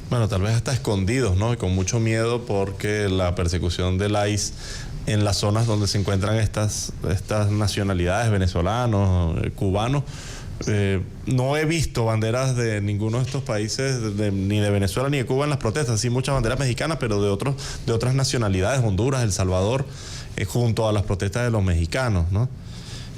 Bueno, tal vez hasta escondidos, ¿no? Y con mucho miedo porque la persecución del ICE en las zonas donde se encuentran estas nacionalidades, venezolanos, cubanos. No he visto banderas de ninguno de estos países, ni de Venezuela ni de Cuba en las protestas. Sí, muchas banderas mexicanas, pero de otras nacionalidades, Honduras, El Salvador, junto a las protestas de los mexicanos, ¿no?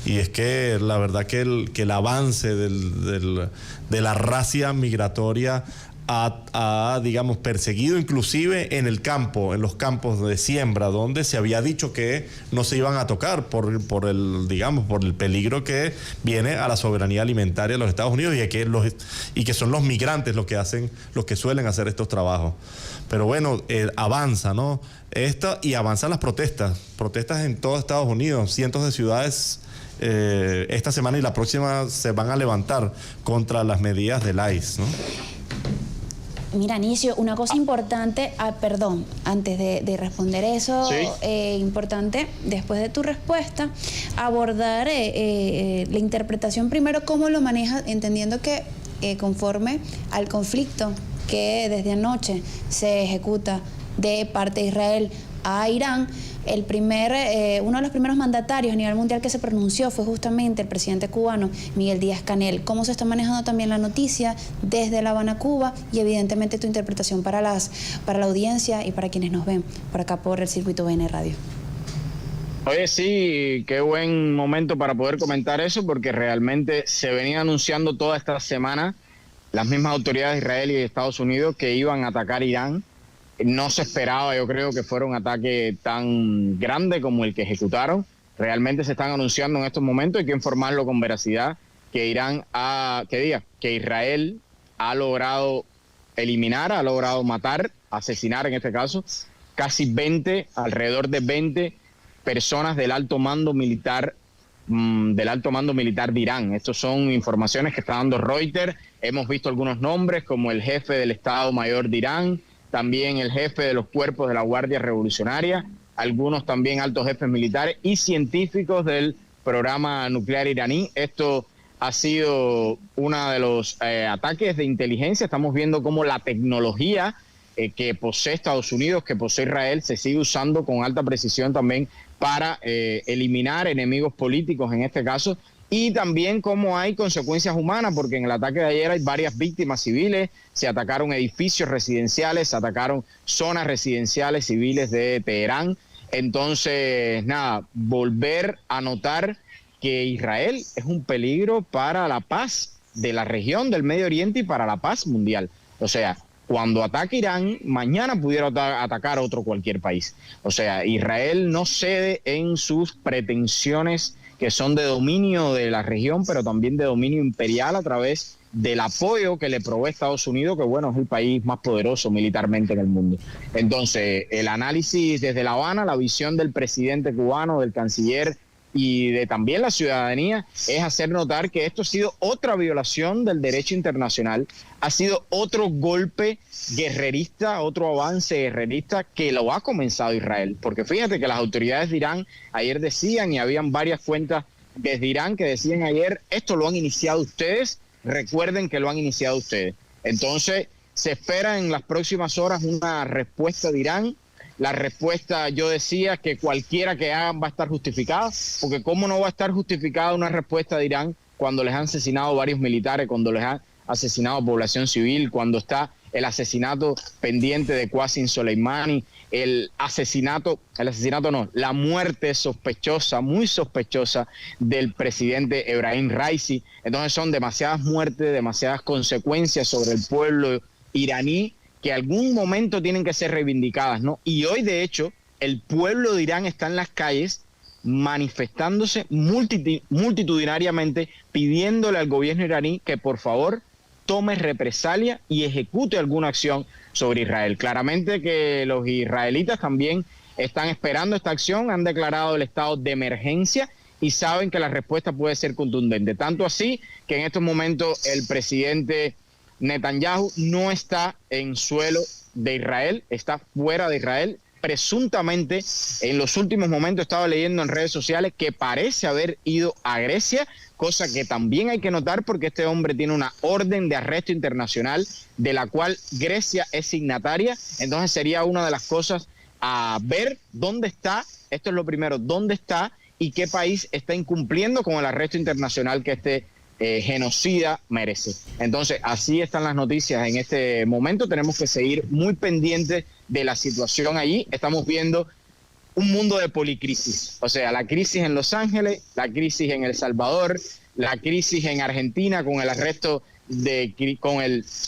Y es que la verdad que el avance de la racia migratoria ha, digamos, perseguido inclusive en el campo, en los campos de siembra, donde se había dicho que no se iban a tocar por el peligro que viene a la soberanía alimentaria de los Estados Unidos y que son los migrantes los que suelen hacer estos trabajos. Pero bueno, avanza, ¿no? Y avanzan las protestas en todo Estados Unidos, cientos de ciudades. Esta semana y la próxima se van a levantar contra las medidas del ICE, ¿no? Mira, Anicio, una cosa importante, antes de responder eso, ¿sí? Importante, después de tu respuesta, abordar la interpretación primero, cómo lo manejas, entendiendo que conforme al conflicto que desde anoche se ejecuta de parte de Israel a Irán, uno de los primeros mandatarios a nivel mundial que se pronunció fue justamente el presidente cubano Miguel Díaz-Canel. ¿Cómo se está manejando también la noticia desde La Habana, Cuba? Y evidentemente tu interpretación para la audiencia y para quienes nos ven por acá por el Circuito BN Radio. Oye, sí, qué buen momento para poder comentar eso, porque realmente se venía anunciando toda esta semana las mismas autoridades de Israel y de Estados Unidos que iban a atacar Irán. No se esperaba, yo creo, que fuera un ataque tan grande como el que ejecutaron. Realmente se están anunciando en estos momentos, hay que informarlo con veracidad, que Israel ha logrado eliminar, ha logrado matar, asesinar en este caso, alrededor de 20 personas del alto mando militar de Irán. Estas son informaciones que está dando Reuters. Hemos visto algunos nombres como el jefe del Estado Mayor de Irán, también el jefe de los cuerpos de la Guardia Revolucionaria, algunos también altos jefes militares y científicos del programa nuclear iraní. Esto ha sido uno de los ataques de inteligencia. Estamos viendo cómo la tecnología que posee Estados Unidos, que posee Israel, se sigue usando con alta precisión también para eliminar enemigos políticos en este caso, y también cómo hay consecuencias humanas, porque en el ataque de ayer hay varias víctimas civiles, se atacaron edificios residenciales, se atacaron zonas residenciales civiles de Teherán. Entonces, nada, volver a notar que Israel es un peligro para la paz de la región del Medio Oriente y para la paz mundial. O sea, cuando ataque Irán, mañana pudiera atacar otro cualquier país. O sea, Israel no cede en sus pretensiones que son de dominio de la región, pero también de dominio imperial a través del apoyo que le provee Estados Unidos, que bueno, es el país más poderoso militarmente en el mundo. Entonces, el análisis desde La Habana, la visión del presidente cubano, del canciller y de también la ciudadanía, es hacer notar que esto ha sido otra violación del derecho internacional, ha sido otro golpe guerrerista, otro avance guerrerista que lo ha comenzado Israel. Porque fíjate que las autoridades de Irán ayer decían, y habían varias cuentas desde Irán que decían ayer, esto lo han iniciado ustedes, recuerden que lo han iniciado ustedes. Entonces, se espera en las próximas horas una respuesta de Irán. La respuesta, yo decía que cualquiera que hagan va a estar justificada, porque cómo no va a estar justificada una respuesta de Irán cuando les han asesinado varios militares, cuando les han asesinado población civil, cuando está el asesinato pendiente de Qasem Soleimani, la muerte sospechosa, muy sospechosa del presidente Ebrahim Raisi. Entonces son demasiadas muertes, demasiadas consecuencias sobre el pueblo iraní que algún momento tienen que ser reivindicadas, ¿no? Y hoy, de hecho, el pueblo de Irán está en las calles manifestándose multitudinariamente, pidiéndole al gobierno iraní que por favor tome represalia y ejecute alguna acción sobre Israel. Claramente que los israelitas también están esperando esta acción, han declarado el estado de emergencia y saben que la respuesta puede ser contundente. Tanto así que en estos momentos el presidente Netanyahu no está en suelo de Israel, está fuera de Israel. Presuntamente, en los últimos momentos estaba leyendo en redes sociales que parece haber ido a Grecia, cosa que también hay que notar porque este hombre tiene una orden de arresto internacional de la cual Grecia es signataria. Entonces sería una de las cosas a ver dónde está, esto es lo primero, dónde está y qué país está incumpliendo con el arresto internacional que este genocida merece. Entonces, así están las noticias en este momento. Tenemos que seguir muy pendientes de la situación allí. Estamos viendo un mundo de policrisis. O sea, la crisis en Los Ángeles, la crisis en El Salvador, la crisis en Argentina con el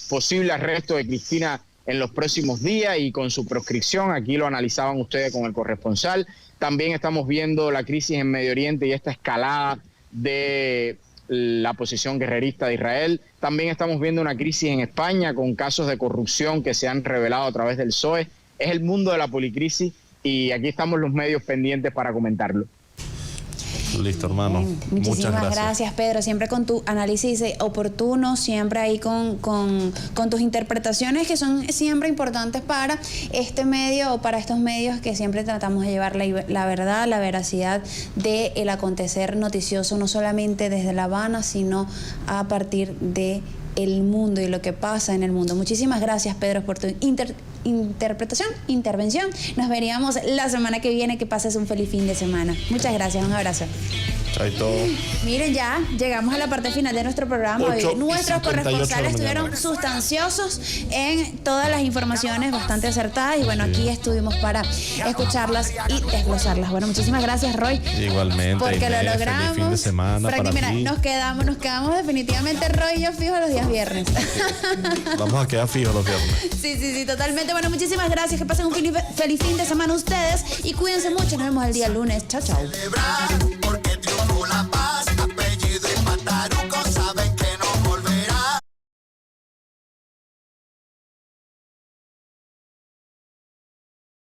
posible arresto de Cristina en los próximos días y con su proscripción. Aquí lo analizaban ustedes con el corresponsal. También estamos viendo la crisis en Medio Oriente y esta escalada de la posición guerrerista de Israel. También estamos viendo una crisis en España con casos de corrupción que se han revelado a través del PSOE. Es el mundo de la policrisis y aquí estamos los medios pendientes para comentarlo. Listo, hermano. Muchísimas gracias, Pedro. Siempre con tu análisis oportuno, siempre ahí con tus interpretaciones que son siempre importantes para este medio o para estos medios que siempre tratamos de llevar la verdad, la veracidad del acontecer noticioso, no solamente desde La Habana, sino a partir de el mundo y lo que pasa en el mundo. Muchísimas gracias, Pedro, por tu intervención. Nos veríamos la semana que viene. Que pases un feliz fin de semana. Muchas gracias, un abrazo. Chaito. Miren, ya llegamos a la parte final de nuestro programa. Hoy nuestros corresponsales estuvieron sustanciosos en todas las informaciones, bastante acertadas. Y bueno, aquí estuvimos para escucharlas y desglosarlas. Bueno, muchísimas gracias, Roy. Igualmente. Porque lo logramos. Feliz fin de semana. Frankie, mira, nos quedamos definitivamente, Roy y yo, fijos los días viernes. Vamos a quedar fijos los viernes. Sí, totalmente. Bueno, muchísimas gracias. Que pasen un feliz fin de semana ustedes y cuídense mucho. Nos vemos el día lunes. Chao, chao.